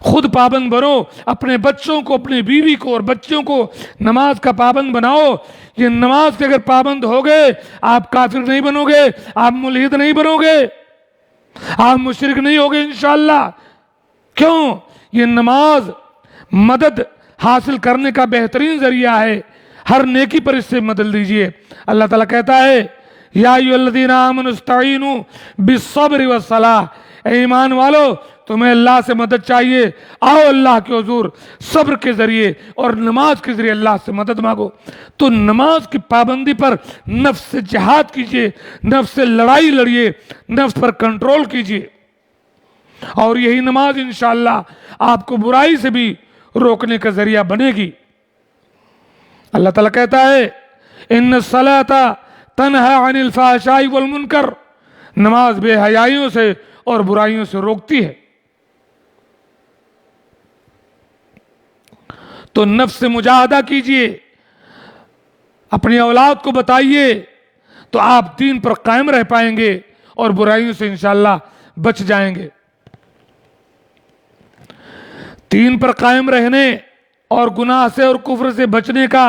خود پابند بنو، اپنے بچوں کو، اپنی بیوی کو اور بچوں کو نماز کا پابند بناؤ۔ یہ نماز کے اگر پابند ہو گئے، آپ کافر نہیں بنو گے، آپ ملحد نہیں بنو گے، آپ مشرک نہیں ہوگے انشاءاللہ۔ کیوں؟ یہ نماز مدد حاصل کرنے کا بہترین ذریعہ ہے، ہر نیکی پر اس سے مدد لیجئے۔ اللہ تعالیٰ کہتا ہے یا ایھا الذین آمنوا استعینوا بالصبر والصلاۃ، اے ایمان والو تمہیں اللہ سے مدد چاہیے، آؤ اللہ کے حضور صبر کے ذریعے اور نماز کے ذریعے اللہ سے مدد مانگو۔ تو نماز کی پابندی پر نفس سے جہاد کیجئے، نفس سے لڑائی لڑیے، نفس پر کنٹرول کیجئے، اور یہی نماز انشاءاللہ آپ کو برائی سے بھی روکنے کا ذریعہ بنے گی۔ اللہ تعالیٰ کہتا ہے ان الصلاۃ تنہی عن الفحشاء والمنکر، نماز بے حیائیوں سے اور برائیوں سے روکتی ہے۔ تو نفس سے مجاہدہ کیجئے، اپنی اولاد کو بتائیے، تو آپ دین پر قائم رہ پائیں گے اور برائیوں سے انشاءاللہ بچ جائیں گے۔ دین پر قائم رہنے اور گناہ سے اور کفر سے بچنے کا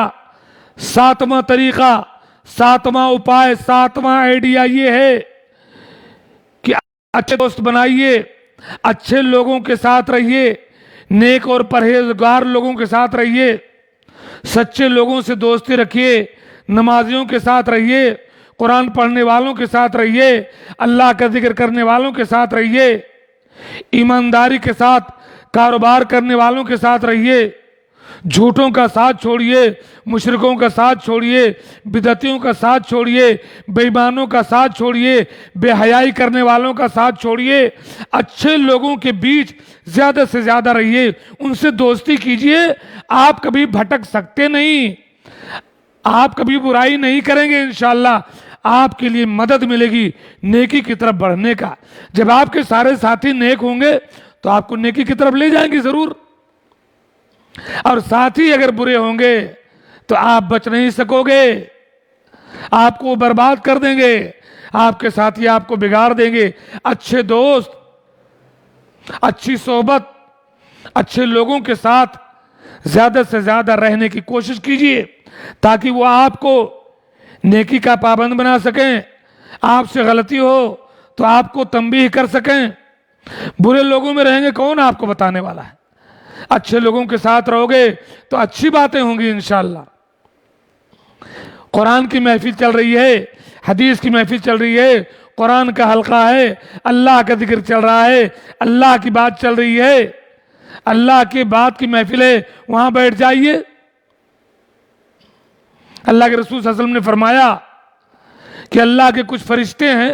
7واں طریقہ، 7واں اپائے، 7واں آئیڈیا یہ ہے کہ اچھے دوست بنائیے، اچھے لوگوں کے ساتھ رہیے، نیک اور پرہیزگار لوگوں کے ساتھ رہیے، سچے لوگوں سے دوستی رکھیے، نمازیوں کے ساتھ رہیے، قرآن پڑھنے والوں کے ساتھ رہیے، اللہ کا ذکر کرنے والوں کے ساتھ رہیے، ایمانداری کے ساتھ کاروبار کرنے والوں کے ساتھ رہیے، جھوٹوں کا ساتھ چھوڑیے، مشرکوں کا ساتھ چھوڑیے، بدعتیوں کا ساتھ چھوڑیے، بے ایمانوں کا ساتھ چھوڑیے، بے حیائی کرنے والوں کا ساتھ چھوڑیے، اچھے لوگوں کے بیچ زیادہ سے زیادہ رہیے، ان سے دوستی کیجئے۔ آپ کبھی بھٹک سکتے نہیں، آپ کبھی برائی نہیں کریں گے انشاءاللہ، آپ کے لیے مدد ملے گی نیکی کی طرف بڑھنے کا۔ جب آپ کے سارے ساتھی نیک ہوں گے تو آپ کو نیکی کی طرف لے جائیں گے ضرور، اور ساتھی اگر برے ہوں گے تو آپ بچ نہیں سکو گے، آپ کو برباد کر دیں گے، آپ کے ساتھی آپ کو بگاڑ دیں گے۔ اچھے دوست، اچھی صحبت، اچھے لوگوں کے ساتھ زیادہ سے زیادہ رہنے کی کوشش کیجئے تاکہ وہ آپ کو نیکی کا پابند بنا سکیں، آپ سے غلطی ہو تو آپ کو تنبیہ کر سکیں۔ برے لوگوں میں رہیں گے کون آپ کو بتانے والا ہے؟ اچھے لوگوں کے ساتھ رہو گے تو اچھی باتیں ہوں گی انشاءاللہ۔ قرآن کی محفل چل رہی ہے، حدیث کی محفل چل رہی ہے، قرآن کا حلقہ ہے، اللہ کا ذکر چل رہا ہے، اللہ کی بات چل رہی ہے، اللہ کی بات کی محفل ہے، وہاں بیٹھ جائیے۔ اللہ کے رسول صلی اللہ علیہ وسلم نے فرمایا کہ اللہ کے کچھ فرشتے ہیں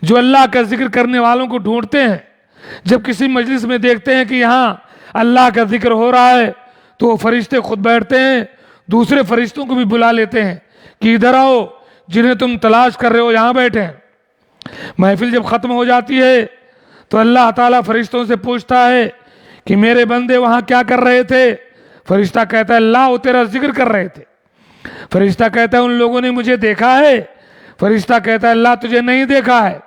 جو اللہ کا ذکر کرنے والوں کو ڈھونڈتے ہیں، جب کسی مجلس میں دیکھتے ہیں کہ یہاں اللہ کا ذکر ہو رہا ہے تو وہ فرشتے خود بیٹھتے ہیں، دوسرے فرشتوں کو بھی بلا لیتے ہیں کہ ادھر آؤ، جنہیں تم تلاش کر رہے ہو یہاں بیٹھے ہیں۔ محفل جب ختم ہو جاتی ہے تو اللہ تعالیٰ فرشتوں سے پوچھتا ہے کہ میرے بندے وہاں کیا کر رہے تھے؟ فرشتہ کہتا ہے اللہ وہ تیرا ذکر کر رہے تھے۔ فرشتہ کہتا ہے ان لوگوں نے مجھے دیکھا ہے؟ فرشتہ کہتا ہے اللہ تجھے نہیں دیکھا ہے۔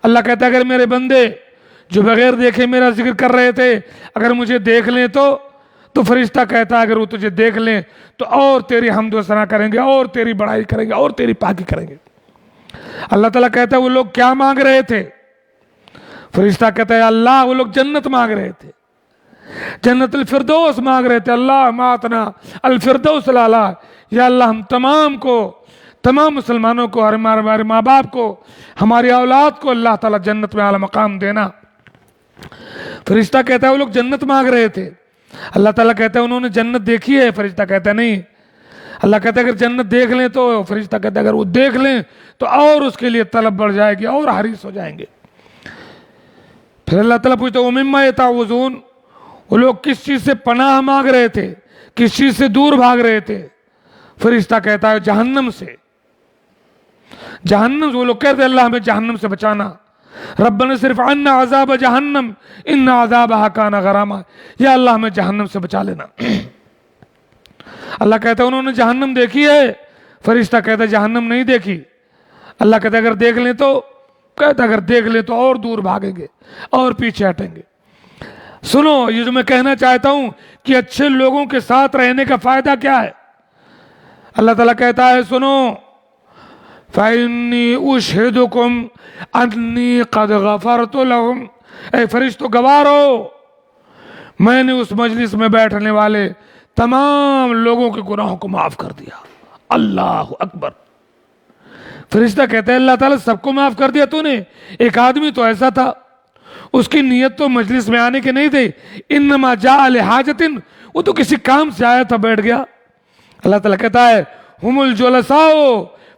اللہ کہتا ہے اگر میرے بندے جو بغیر دیکھے میرا ذکر کر رہے تھے اگر مجھے دیکھ لیں تو فرشتہ کہتا ہے اگر وہ تجھے دیکھ لیں تو اور تیری حمد و ثنا کریں گے، اور تیری بڑائی کریں گے، اور تیری پاکی کریں گے۔ اللہ تعالیٰ کہتا ہے وہ لوگ کیا مانگ رہے تھے؟ فرشتہ کہتا ہے اللہ وہ لوگ جنت مانگ رہے تھے، جنت الفردوس مانگ رہے تھے۔ اللہ ماتنا الفردوس الاعلیٰ، یا اللہ ہم تمام مسلمانوں کو، ہمارے ماں باپ کو، ہماری اولاد کو اللہ تعالیٰ جنت میں اعلیٰ مقام دینا۔ فرشتہ کہتا ہے وہ لوگ جنت مانگ رہے تھے۔ اللہ تعالیٰ کہتا ہے انہوں نے جنت دیکھی ہے؟ فرشتہ کہتا ہے نہیں۔ اللہ کہتا ہے اگر جنت دیکھ لیں تو، فرشتہ کہتا ہے اگر وہ دیکھ لیں تو اور اس کے لیے طلب بڑھ جائے گی اور حریص ہو جائیں گے۔ پھر اللہ تعالیٰ پوچھتا ہے وَمِمَّا يَتَعَوَّذُونَ، وہ لوگ کس چیز سے پناہ مانگ رہے تھے، کس چیز سے دور بھاگ رہے تھے؟ فرشتہ کہتا ہے جہنم سے۔ جہنم سے وہ لوگ کہتے ہیں اللہ ہمیں جہنم سے بچانا، ربنا صرف عنا عذاب جہنم ان عذابها کان غراما، یا اللہ ہمیں جہنم سے بچا لینا۔ اللہ کہتا ہے انہوں نے جہنم دیکھی ہے؟ فرشتہ کہتا ہے جہنم نہیں دیکھی۔ اللہ کہتا ہے اگر دیکھ لیں تو، کہتا ہے اگر دیکھ لیں تو اور دور بھاگیں گے اور پیچھے ہٹیں گے۔ سنو یہ جو میں کہنا چاہتا ہوں کہ اچھے لوگوں کے ساتھ رہنے کا فائدہ کیا ہے. اللہ تعالیٰ کہتا ہے سنو فَإِنِّي أُشْهِدُكُمْ أَنِّي قَدْ غَفَرْتُ لَهُمْ. اے فرشتوں گواہ رہو میں نے اس مجلس میں بیٹھنے والے تمام لوگوں کے گناہوں کو معاف کر دیا. اللہ اکبر. فرشتہ کہتے ہیں اللہ تعالیٰ سب کو معاف کر دیا تو نے؟ ایک آدمی تو ایسا تھا اس کی نیت تو مجلس میں آنے کی نہیں تھی. انما جاء لحاجت، وہ تو کسی کام سے آیا تھا بیٹھ گیا. اللہ تعالیٰ کہتا ہے ہم الجلساء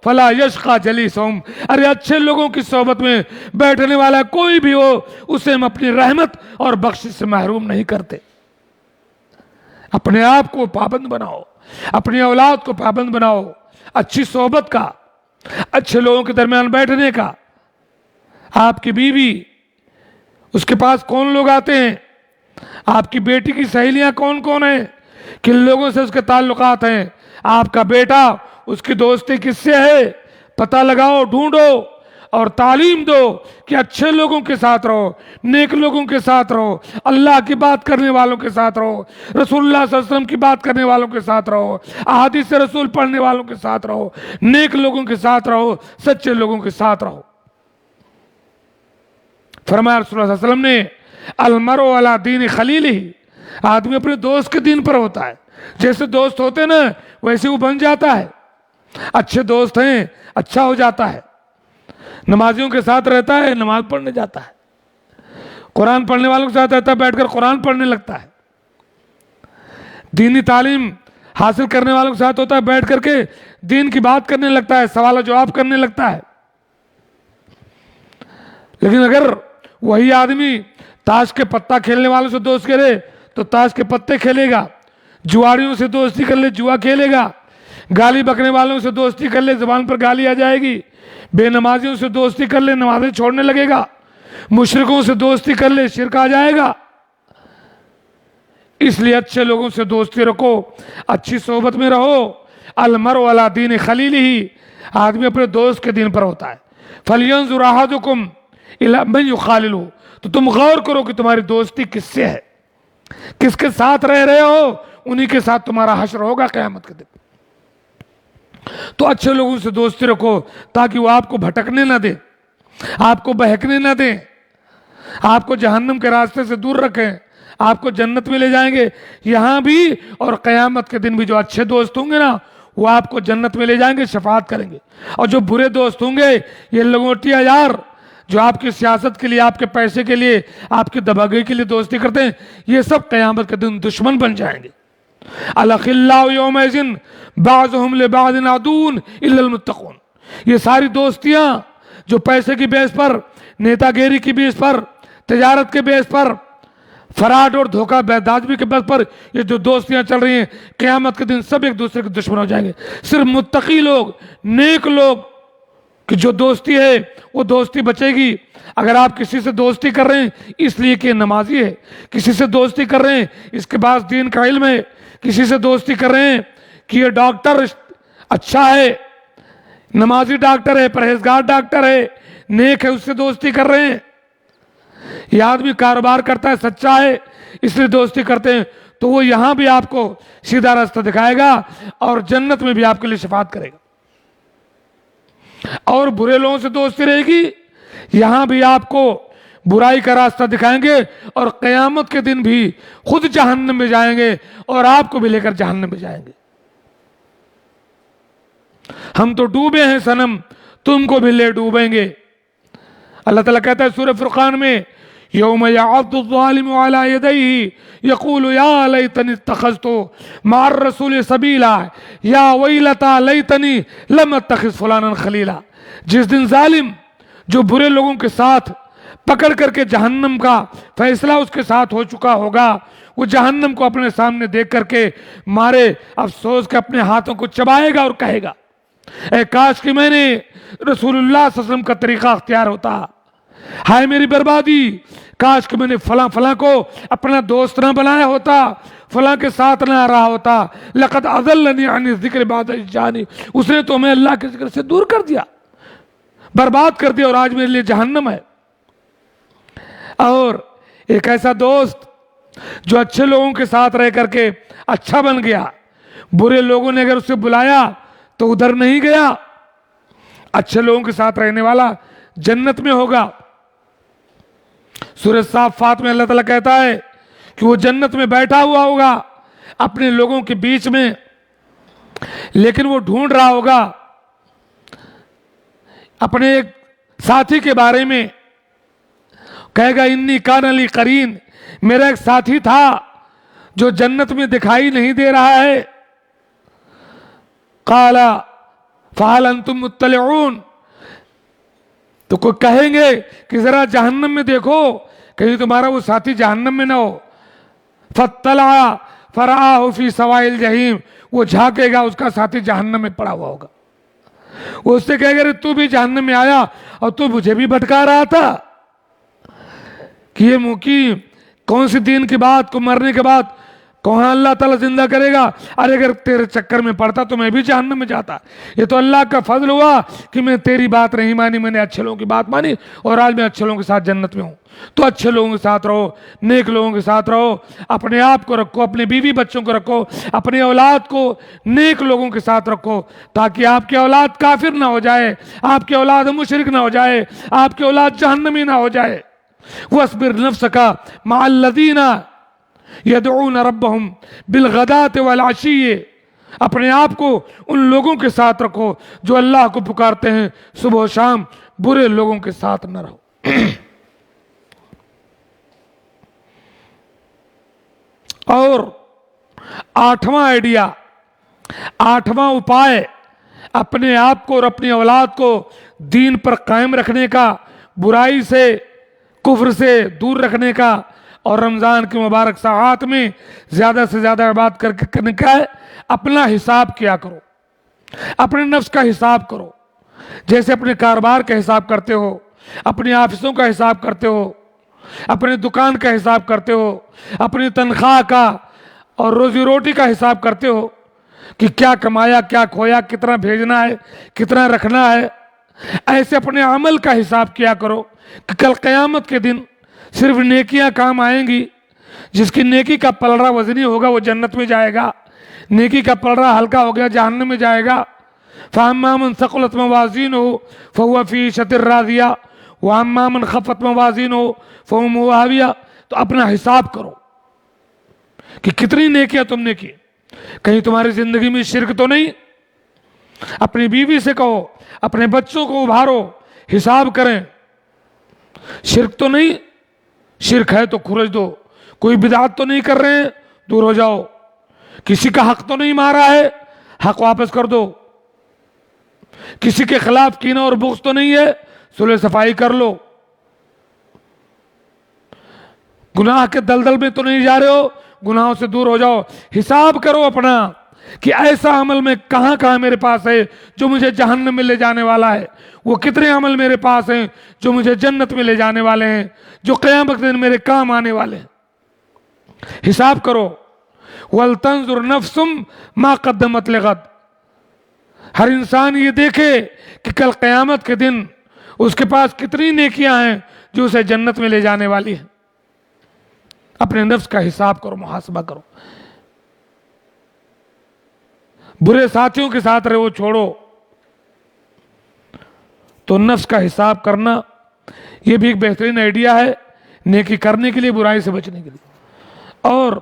فلا یشقى جلیسہم. ارے اچھے لوگوں کی صحبت میں بیٹھنے والا کوئی بھی ہو اسے ہم اپنی رحمت اور بخشش سے محروم نہیں کرتے. اپنے آپ کو پابند بناؤ، اپنی اولاد کو پابند بناؤ اچھی صحبت کا، اچھے لوگوں کے درمیان بیٹھنے کا. آپ کی بیوی، اس کے پاس کون لوگ آتے ہیں؟ آپ کی بیٹی کی سہیلیاں کون کون ہیں؟ کن لوگوں سے اس کے تعلقات ہیں؟ آپ کا بیٹا، اس کی دوستی کس سے ہے؟ پتہ لگاؤ، ڈھونڈو اور تعلیم دو کہ اچھے لوگوں کے ساتھ رہو، نیک لوگوں کے ساتھ رہو، اللہ کی بات کرنے والوں کے ساتھ رہو، رسول اللہ صلی اللہ علیہ وسلم کی بات کرنے والوں کے ساتھ رہو، احادیث رسول پڑھنے والوں کے ساتھ رہو، نیک لوگوں کے ساتھ رہو، سچے لوگوں کے ساتھ رہو. فرمایا رسول اللہ صلی اللہ علیہ وسلم نے المرء علی دین خلیلہ، آدمی اپنے دوست کے دین پر ہوتا ہے. جیسے دوست ہوتے نا ویسے وہ بن جاتا ہے. اچھے دوست ہیں اچھا ہو جاتا ہے. نمازیوں کے ساتھ رہتا ہے نماز پڑھنے جاتا ہے. قرآن پڑھنے والوں کے ساتھ رہتا ہے بیٹھ کر قرآن پڑھنے لگتا ہے. دینی تعلیم حاصل کرنے والوں کے ساتھ ہوتا ہے بیٹھ کر کے دین کی بات کرنے لگتا ہے، سوال و جواب کرنے لگتا ہے. لیکن اگر وہی آدمی تاش کے پتہ کھیلنے والوں سے دوست کرے تو تاش کے پتے کھیلے گا، جواریوں سے دوستی کر لے جوا کھیلے گا، گالی بکنے والوں سے دوستی کر لے زبان پر گالی آ جائے گی، بے نمازیوں سے دوستی کر لے نمازیں چھوڑنے لگے گا، مشرکوں سے دوستی کر لے شرک آ جائے گا. اس لیے اچھے لوگوں سے دوستی رکھو، اچھی صحبت میں رہو. المرء علی دین خلیلہ، آدمی اپنے دوست کے دین پر ہوتا ہے. فلینظر احدکم الی من یخالل، تو تم غور کرو کہ تمہاری دوستی کس سے ہے، کس کے ساتھ رہ رہے ہو، انہی کے ساتھ تمہارا حشر ہوگا قیامت کے دن. تو اچھے لوگوں سے دوستی رکھو تاکہ وہ آپ کو بھٹکنے نہ دیں، آپ کو بہکنے نہ دیں، آپ کو جہنم کے راستے سے دور رکھیں، آپ کو جنت میں لے جائیں گے یہاں بھی اور قیامت کے دن بھی. جو اچھے دوست ہوں گے نا وہ آپ کو جنت میں لے جائیں گے، شفاعت کریں گے. اور جو برے دوست ہوں گے یہ لنگوٹیا یار جو آپ کی سیاست کے لیے، آپ کے پیسے کے لیے، آپ کی دباگئی کے لیے دوستی کرتے ہیں، یہ سب قیامت کے دن دشمن بن جائیں گے. الاخلاء یومئذ بعضهم لبعض عدو الا المتقون. یہ ساری دوستیاں جو پیسے کی بیس پر، نیتا گیری کی بیس پر، تجارت کے بیس پر، فراڈ اور دھوکہ دازی کے بیس پر یہ جو دوستیاں چل رہی ہیں قیامت کے دن سب ایک دوسرے کے دشمن ہو جائیں گے. صرف متقی لوگ، نیک لوگ کہ جو دوستی ہے وہ دوستی بچے گی. اگر آپ کسی سے دوستی کر رہے ہیں اس لیے کہ نمازی ہے، کسی سے دوستی کر رہے ہیں اس کے پاس دین کا علم ہے، کسی سے دوستی کر رہے ہیں کہ یہ ڈاکٹر اچھا ہے، نمازی ڈاکٹر ہے، پرہیزگار ڈاکٹر ہے، نیک ہے، اس سے دوستی کر رہے ہیں. یہ آدمی کاروبار کرتا ہے سچا ہے اس لیے دوستی کرتے ہیں، تو وہ یہاں بھی آپ کو سیدھا راستہ دکھائے گا اور جنت میں بھی آپ کے لیے شفاعت کرے گا. اور برے لوگوں سے دوستی رہے گی یہاں بھی آپ کو برائی کا راستہ دکھائیں گے اور قیامت کے دن بھی خود جہنم میں جائیں گے اور آپ کو بھی لے کر جہنم میں جائیں گے. ہم تو ڈوبے ہیں صنم، تم کو بھی لے ڈوبیں گے. اللہ تعالیٰ کہتا ہے سورہ فرقان میں یوم یعض الظالم علی یدیہ یقول یا لیتنی اتخذت مع الرسول سبیلا یا ویلتا لیتنی لم اتخذ فلانا خلیلا. جس دن ظالم جو برے لوگوں کے ساتھ پکڑ کر کے جہنم کا فیصلہ اس کے ساتھ ہو چکا ہوگا، وہ جہنم کو اپنے سامنے دیکھ کر کے مارے افسوس کے اپنے ہاتھوں کو چبائے گا اور کہے گا اے کاش کہ میں نے رسول اللہ صلی اللہ علیہ وسلم کا طریقہ اختیار ہوتا، ہائے میری بربادی، کاش کہ میں نے فلاں فلاں کو اپنا دوست نہ بنایا ہوتا، فلاں کے ساتھ نہ رہا ہوتا. لقد اضلنی عن الذکر بعد اذ جاءنی، اس نے تو ہمیں اللہ کے ذکر سے دور کر دیا، برباد کر دیا اور آج میرے لیے جہنم ہے. اور ایک ایسا دوست جو اچھے لوگوں کے ساتھ رہ کر کے اچھا بن گیا، برے لوگوں نے اگر اسے بلایا تو ادھر نہیں گیا، اچھے لوگوں کے ساتھ رہنے والا جنت میں ہوگا۔ سورہ صافات میں اللہ تعالیٰ کہتا ہے کہ وہ جنت میں بیٹھا ہوا ہوگا اپنے لوگوں کے بیچ میں، لیکن وہ ڈھونڈ رہا ہوگا اپنے ایک ساتھی کے بارے میں، کہے گا انی کان لی قرین، میرا ایک ساتھی تھا جو جنت میں دکھائی نہیں دے رہا ہے۔ قال فہل انتم مطلعون، تو کوئی کہیں گے کہ ذرا جہنم میں دیکھو کہیں تمہارا وہ ساتھی جہنم میں نہ ہو۔ فاطلع فرآہ فی سواء الجحیم، وہ جھانکے گا اس کا ساتھی جہنم میں پڑا ہوا ہوگا، وہ اس سے کہے گا تو بھی جہنم میں آیا اور تو مجھے بھی بھٹکا رہا تھا کہ یہ مقیم کون سی دین کی بات کو مرنے کے بعد کہاں اللہ تعالیٰ زندہ کرے گا، ارے اگر تیرے چکر میں پڑتا تو میں بھی جہنم میں جاتا۔ یہ تو اللہ کا فضل ہوا کہ میں تیری بات نہیں مانی، میں نے اچھے لوگوں کی بات مانی اور آج میں اچھے لوگوں کے ساتھ جنت میں ہوں۔ تو اچھے لوگوں کے ساتھ رہو، نیک لوگوں کے ساتھ رہو، اپنے آپ کو رکھو، اپنے بیوی بچوں کو رکھو، اپنے اولاد کو نیک لوگوں کے ساتھ رکھو، تاکہ آپ کی اولاد کافر نہ ہو جائے، آپ کی اولاد مشرک نہ ہو جائے، آپ کی اولاد جہنمی نہ ہو جائے۔ وَاصْبِرْ نَفْسَكَ مَعَ الَّذِينَ يَدْعُونَ رَبَّهُمْ بِالْغَدَاةِ وَالْعَشِيِّ، اپنے آپ کو ان لوگوں کے ساتھ رکھو جو اللہ کو پکارتے ہیں صبح و شام، برے لوگوں کے ساتھ نہ رہو۔ اور آٹھواں آئیڈیا، آٹھواں اپائے اپنے آپ کو اور اپنی اولاد کو دین پر قائم رکھنے کا، برائی سے کفر سے دور رکھنے کا، اور رمضان کے مبارک ساعات میں زیادہ سے زیادہ عبادت کرنے کا ہے۔ اپنا حساب کیا کرو، اپنے نفس کا حساب کرو، جیسے اپنے کاروبار کا حساب کرتے ہو، اپنے آفسوں کا حساب کرتے ہو، اپنے دکان کا حساب کرتے ہو، اپنی تنخواہ کا اور روزی روٹی کا حساب کرتے ہو کہ کیا کمایا کیا کھویا، کتنا بھیجنا ہے کتنا رکھنا ہے۔ ایسے اپنے عمل کا حساب کیا کرو کہ کل قیامت کے دن صرف نیکیاں کام آئیں گی۔ جس کی نیکی کا پلڑا وزنی ہوگا وہ جنت میں جائے گا، نیکی کا پلڑا ہلکا ہو گیا جہنم میں جائے گا۔ فَأَمَّا مَنْ ثَقُلَتْ مَوَازِينُهُ فَهُوَ فِي عِيشَةٍ رَاضِيَةٍ وَأَمَّا مَنْ خَفَّتْ مَوَازِينُهُ فَهُوَ فِي عَذَابٍ هَاوِيَةٍ۔ تو اپنا حساب کرو کہ کتنی نیکیاں تم نے کی، کہیں تمہاری زندگی میں شرک تو نہیں۔ اپنی بیوی سے کہو، اپنے بچوں کو ابھارو، حساب کریں، شرک تو نہیں، شرک ہے تو کھرج دو، کوئی بدعت تو نہیں کر رہے ہیں دور ہو جاؤ، کسی کا حق تو نہیں مارا ہے حق واپس کر دو، کسی کے خلاف کینہ اور بغض تو نہیں ہے صلح صفائی کر لو، گناہ کے دلدل میں تو نہیں جا رہے ہو گناہوں سے دور ہو جاؤ۔ حساب کرو اپنا کہ ایسا عمل میں کہاں کہاں میرے پاس ہے جو مجھے جہنم میں لے جانے والا ہے، وہ کتنے عمل میرے پاس ہیں جو مجھے جنت میں لے جانے والے ہیں، جو قیامت کے دن میرے کام آنے والے ہیں۔ حساب کرو۔ وَلْتَنْظُرْ نَفْسٌ مَا قَدَّمَتْ لِغَدٍ، ہر انسان یہ دیکھے کہ کل قیامت کے دن اس کے پاس کتنی نیکیاں ہیں جو اسے جنت میں لے جانے والی ہیں۔ اپنے نفس کا حساب کرو، محاسبہ کرو۔ برے ساتھیوں کے ساتھ رہو چھوڑو، تو نفس کا حساب کرنا یہ بھی ایک بہترین آئیڈیا ہے نیکی کرنے کے لیے، برائی سے بچنے کے لیے۔ اور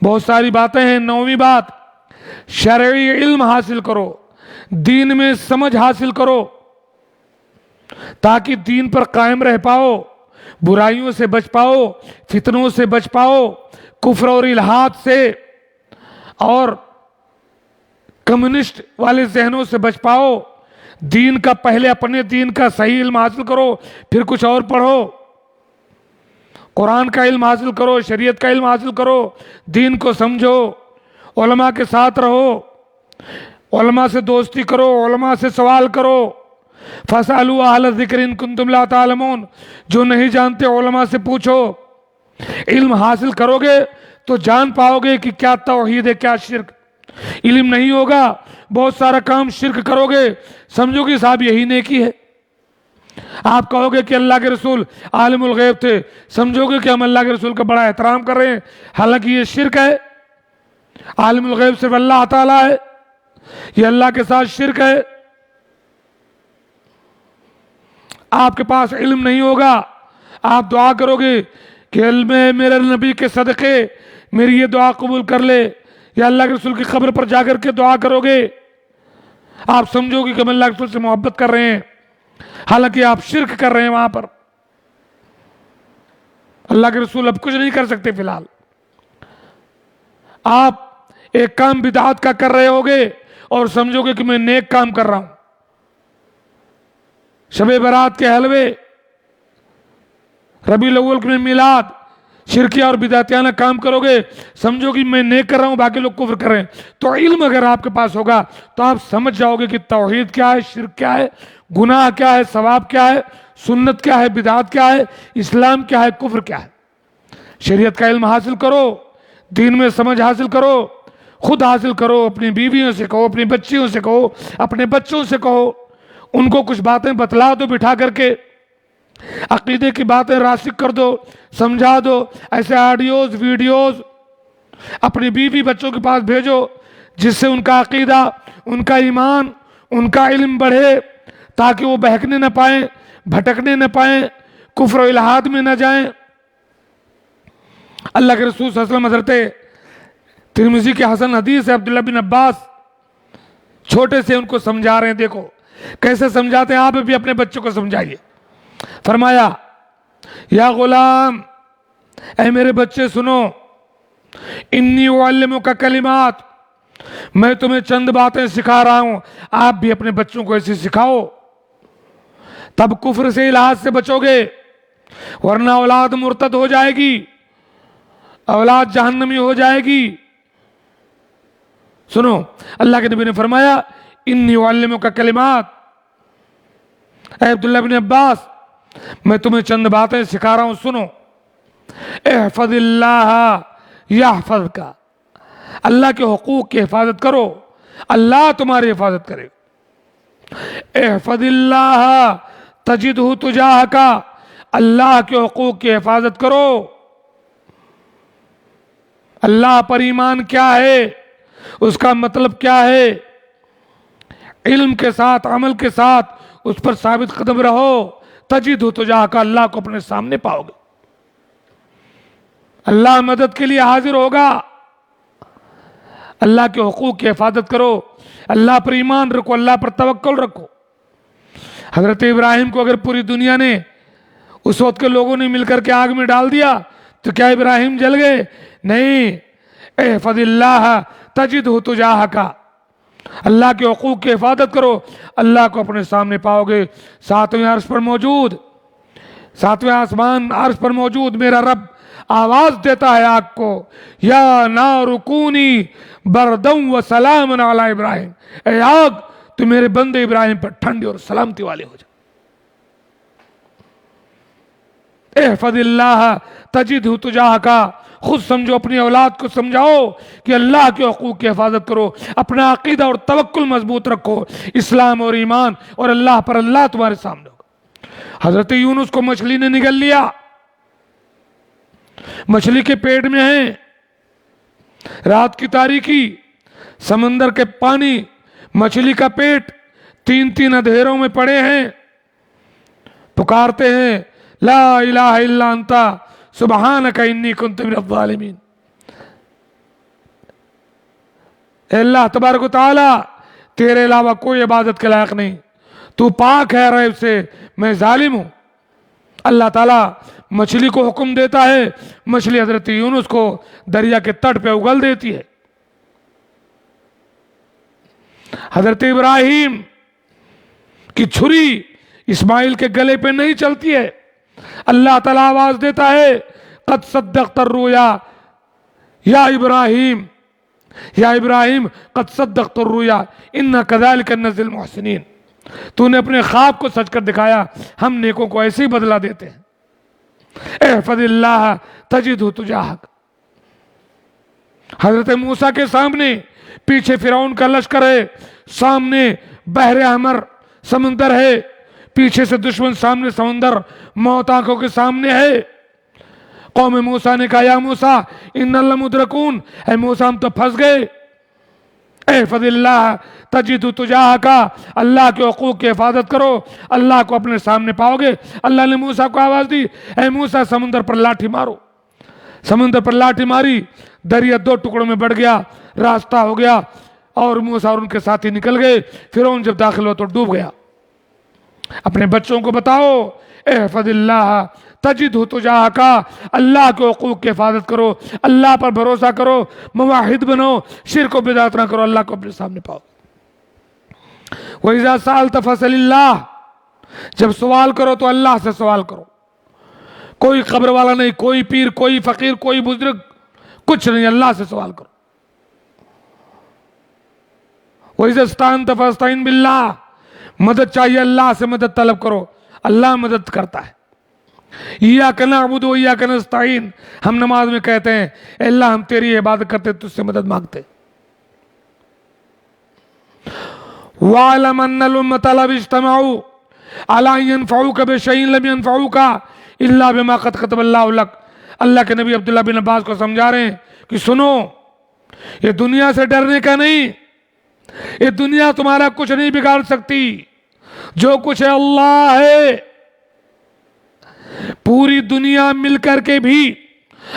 بہت ساری باتیں ہیں۔ نویں بات، شرعی علم حاصل کرو، دین میں سمجھ حاصل کرو تاکہ دین پر قائم رہ پاؤ، برائیوں سے بچ پاؤ، فتنوں سے بچ پاؤ، کفر اور الحاد سے اور کمیونسٹ والے ذہنوں سے بچ پاؤ۔ دین کا پہلے اپنے دین کا صحیح علم حاصل کرو، پھر کچھ اور پڑھو، قرآن کا علم حاصل کرو، شریعت کا علم حاصل کرو، دین کو سمجھو، علماء کے ساتھ رہو، علماء سے دوستی کرو، علماء سے سوال کرو۔ فَاسْأَلُوا أَهْلَ الذِّكْرِ إِن كُنتُمْ لَا تَعْلَمُونَ، جو نہیں جانتے علماء سے پوچھو۔ علم حاصل کرو گے تو جان پاؤ گے کہ کیا توحید ہے کیا شرک۔ علم نہیں ہوگا بہت سارا کام شرک کرو گے، سمجھو کہ صاحب یہی نیکی ہے۔ آپ کہو گے کہ اللہ کے رسول عالم الغیب تھے، سمجھو گے کہ ہم اللہ کے رسول کا بڑا احترام کر رہے ہیں، حالانکہ یہ شرک ہے۔ عالم الغیب صرف اللہ تعالیٰ ہے، یہ اللہ کے ساتھ شرک ہے۔ آپ کے پاس علم نہیں ہوگا، آپ دعا کرو گے کہ علم میرے نبی کے صدقے میری یہ دعا قبول کر لے، یا اللہ کے رسول کی قبر پر جا کر کے دعا کرو گے، آپ سمجھو گے کہ ہم اللہ کے رسول سے محبت کر رہے ہیں، حالانکہ آپ شرک کر رہے ہیں وہاں پر۔ اللہ کے رسول اب کچھ نہیں کر سکتے فی الحال۔ آپ ایک کام بدعات کا کر رہے ہوگے اور سمجھو گے کہ میں نیک کام کر رہا ہوں۔ شب برات کے حلوے، ربیع الاول میں میلاد، شرکیہ اور بدعتیانہ کام کرو گے، سمجھو کہ میں نیک کر رہا ہوں، باقی لوگ کفر کر رہے ہیں۔ تو علم اگر آپ کے پاس ہوگا تو آپ سمجھ جاؤ گے کہ توحید کیا ہے، شرک کیا ہے، گناہ کیا ہے، ثواب کیا ہے، سنت کیا ہے، بدعات کیا ہے، اسلام کیا ہے، کفر کیا ہے۔ شریعت کا علم حاصل کرو، دین میں سمجھ حاصل کرو، خود حاصل کرو، اپنی بیویوں سے کہو، اپنی بچیوں سے کہو، اپنے بچوں سے کہو، ان کو کچھ باتیں بتلا دو بٹھا کر کے، عقیدے کی باتیں راسخ کر دو، سمجھا دو۔ ایسے آڈیوز ویڈیوز اپنی بیوی بچوں کے پاس بھیجو جس سے ان کا عقیدہ، ان کا ایمان، ان کا علم بڑھے، تاکہ وہ بہکنے نہ پائیں، بھٹکنے نہ پائیں، کفر و الحاد میں نہ جائیں۔ اللہ کے رسول صلی اللہ علیہ وسلم، حضرت ترمذی کے حسن حدیث ہے، عبداللہ بن عباس چھوٹے سے ان کو سمجھا رہے ہیں، دیکھو کیسے سمجھاتے ہیں، آپ بھی اپنے بچوں کو سمجھائیے۔ فرمایا یا غلام، اے میرے بچے سنو، انی اعلمک کلمات، میں تمہیں چند باتیں سکھا رہا ہوں، آپ بھی اپنے بچوں کو ایسے سکھاؤ، تب کفر سے الحاد سے بچو گے، ورنہ اولاد مرتد ہو جائے گی، اولاد جہنمی ہو جائے گی۔ سنو، اللہ کے نبی نے فرمایا انی اعلمک کلمات، اے عبداللہ بن عباس میں تمہیں چند باتیں سکھا رہا ہوں، سنو۔ احفظ اللہ یحفظک، اللہ کے حقوق کی حفاظت کرو، اللہ تمہاری حفاظت کرے گا۔ احفظ اللہ تجدہ تجاہک، اللہ کے حقوق کی حفاظت کرو۔ اللہ پر ایمان کیا ہے، اس کا مطلب کیا ہے، علم کے ساتھ، عمل کے ساتھ اس پر ثابت قدم رہو، تجدہ تجاہک، اللہ کو اپنے سامنے پاؤ گے، اللہ مدد کے لیے حاضر ہوگا۔ اللہ کے حقوق کی حفاظت کرو، اللہ پر ایمان رکھو، اللہ پر توکل رکھو۔ حضرت ابراہیم کو اگر پوری دنیا نے، اس وقت کے لوگوں نے مل کر کے آگ میں ڈال دیا تو کیا ابراہیم جل گئے؟ نہیں۔ احفظ اللہ تجدہ تجاہک، اللہ کے حقوق کی حفاظت کرو، اللہ کو اپنے سامنے پاؤ گے۔ ساتویں عرش پر موجود، ساتویں آسمان عرش پر موجود میرا رب آواز دیتا ہے آگ کو، یا نار کونی بردم و سلام علی ابراہیم، اے آگ تو میرے بندے ابراہیم پر ٹھنڈی اور سلامتی والے ہو جا۔ احفظ اللہ تجدہ تجاہک، خود سمجھو، اپنی اولاد کو سمجھاؤ کہ اللہ کے حقوق کی حفاظت کرو، اپنا عقیدہ اور توکل مضبوط رکھو، اسلام اور ایمان اور اللہ پر، اللہ تمہارے سامنے ہوگا۔ حضرت یونس کو مچھلی نے نگل لیا، مچھلی کے پیٹ میں ہیں، رات کی تاریکی، سمندر کے پانی، مچھلی کا پیٹ، تین تین اندھیروں میں پڑے ہیں، پکارتے ہیں لا الہ الا انت سبحانک انی کنت من الظالمین۔ اے اللہ تبارک و تعالی، تیرے علاوہ کوئی عبادت کے لائق نہیں، تو پاک ہے ریب سے، میں ظالم ہوں۔ اللہ تعالیٰ مچھلی کو حکم دیتا ہے، مچھلی حضرت یونس کو دریا کے تٹ پہ اگل دیتی ہے۔ حضرت ابراہیم کی چھری اسماعیل کے گلے پہ نہیں چلتی ہے، اللہ تعالیٰ آواز دیتا ہے قد صدقت الرؤیا یا ابراہیم، یا ابراہیم قد صدقت الرؤیا انا کذالک نجزی المحسنین، تو نے اپنے خواب کو سچ کر دکھایا، ہم نیکوں کو ایسے ہی بدلہ دیتے ہیں۔ احفظ اللہ تجدہ تجاہک۔ حضرت موسیٰ کے سامنے، پیچھے فرعون کا لشکر ہے، سامنے بحر احمر سمندر ہے، پیچھے سے دشمن، سامنے سمندر، موت آنکھوں کے سامنے ہے۔ قوم موسیٰ نے کہا یا موسیٰ اِنَّا لَمُدْرَکُونَ، اے موسیٰ ہم تو پھنس گئے۔ احفظ اللہ تجد تجاہک، اللہ کے حقوق کی حفاظت کرو، اللہ کو اپنے سامنے پاؤ گے۔ اللہ نے موسیٰ کو آواز دی، اے موسیٰ سمندر پر لاٹھی مارو۔ سمندر پر لاٹھی ماری، دریا 2 ٹکڑوں میں بڑھ گیا، راستہ ہو گیا، اور موسیٰ اور ان کے ساتھی نکل گئے۔ فرعون جب داخل ہوا تو ڈوب گیا۔ اپنے بچوں کو بتاؤ احفظ اللہ تجدہ تجاہک، اللہ کے حقوق کی حفاظت کرو، اللہ پر بھروسہ کرو، موحد بنو، شرک و بدعت نہ کرو، اللہ کو اپنے سامنے پاؤ۔ وَإِذَا سَأَلْتَ فَاسْأَلِ اللَّهَ، جب سوال کرو تو اللہ سے سوال کرو۔ کوئی قبر والا نہیں، کوئی پیر، کوئی فقیر، کوئی بزرگ، کچھ نہیں، اللہ سے سوال کرو۔ وَإِذَا اسْتَعَنْتَ فَاسْتَعِنْ بِاللَّهِ، مدد چاہیے اللہ سے مدد طلب کرو، اللہ مدد کرتا ہے۔ ایاک نعبد و ایاک نستعین، ہم نماز میں کہتے ہیں اے اللہ ہم تیری عبادت کرتے، تجھ سے مدد مانگتے۔ وَاعْلَمْ أَنَّ الْأُمَّةَ لَوْ اجْتَمَعُوا عَلَىٰ أَن يَنفَعُوكَ بِشَيْءٍ لَمْ يَنفَعُوكَ إِلَّا بِمَا قَدْ كَتَبَ اللَّهُ لَكَ۔ اللہ کے نبی عبداللہ بن عباس کو سمجھا رہے ہیں کہ سنو، یہ دنیا سے ڈرنے کا نہیں، یہ دنیا تمہارا کچھ نہیں بگاڑ سکتی، جو کچھ ہے اللہ ہے۔ پوری دنیا مل کر کے بھی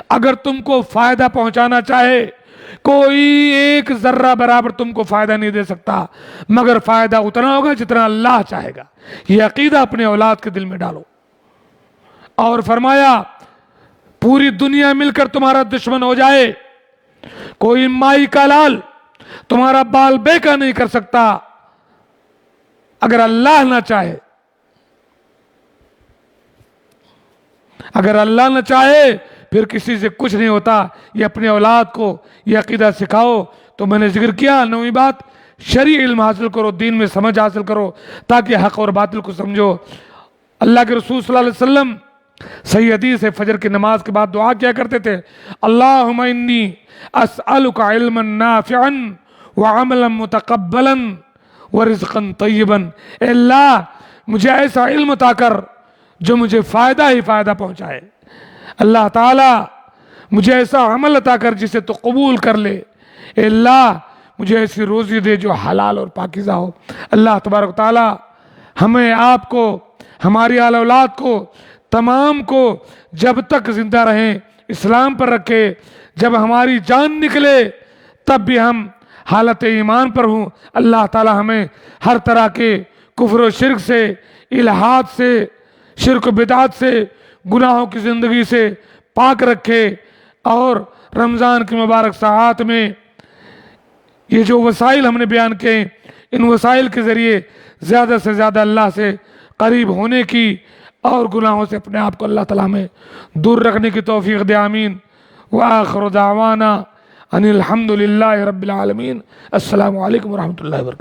اگر تم کو فائدہ پہنچانا چاہے، کوئی ایک ذرہ برابر تم کو فائدہ نہیں دے سکتا، مگر فائدہ اتنا ہوگا جتنا اللہ چاہے گا۔ یہ عقیدہ اپنے اولاد کے دل میں ڈالو۔ اور فرمایا پوری دنیا مل کر تمہارا دشمن ہو جائے، کوئی مائی کا لال تمہارا بال بیکا نہیں کر سکتا اگر اللہ نہ چاہے۔ اگر اللہ نہ چاہے پھر کسی سے کچھ نہیں ہوتا۔ یہ اپنے اولاد کو یہ عقیدہ سکھاؤ۔ تو میں نے ذکر کیا 9ویں بات، شرعی علم حاصل کرو، دین میں سمجھ حاصل کرو تاکہ حق اور باطل کو سمجھو۔ اللہ کے رسول صلی اللہ علیہ وسلم صحیح حدیث ہے، فجر کی نماز کے بعد دعا کیا کرتے تھے، اللہم انی اسألک علما نافعا وعملا متقبلا ورزقا طیبا۔ اے اللہ مجھے ایسا علم عطا کر جو مجھے فائدہ ہی فائدہ پہنچائے۔ اللہ تعالیٰ مجھے ایسا عمل عطا کر جسے تو قبول کر لے۔ اے اللہ مجھے ایسی روزی دے جو حلال اور پاکیزہ ہو۔ اللہ تبارک تعالیٰ ہمیں، آپ کو، ہماری آل اولاد کو، تمام کو جب تک زندہ رہیں اسلام پر رکھے، جب ہماری جان نکلے تب بھی ہم حالت ایمان پر ہوں۔ اللہ تعالیٰ ہمیں ہر طرح کے کفر و شرک سے، الحاد سے، شرک و بدعات سے، گناہوں کی زندگی سے پاک رکھے، اور رمضان کی مبارک ساعات میں یہ جو وسائل ہم نے بیان کیے، ان وسائل کے ذریعے زیادہ سے زیادہ اللہ سے قریب ہونے کی اور گناہوں سے اپنے آپ کو اللہ تعالیٰ میں دور رکھنے کی توفیق دے، آمین۔ وآخر دعوانا ان الحمد للہ رب العالمین۔ السلام علیکم ورحمۃ اللہ وبرکاتہ۔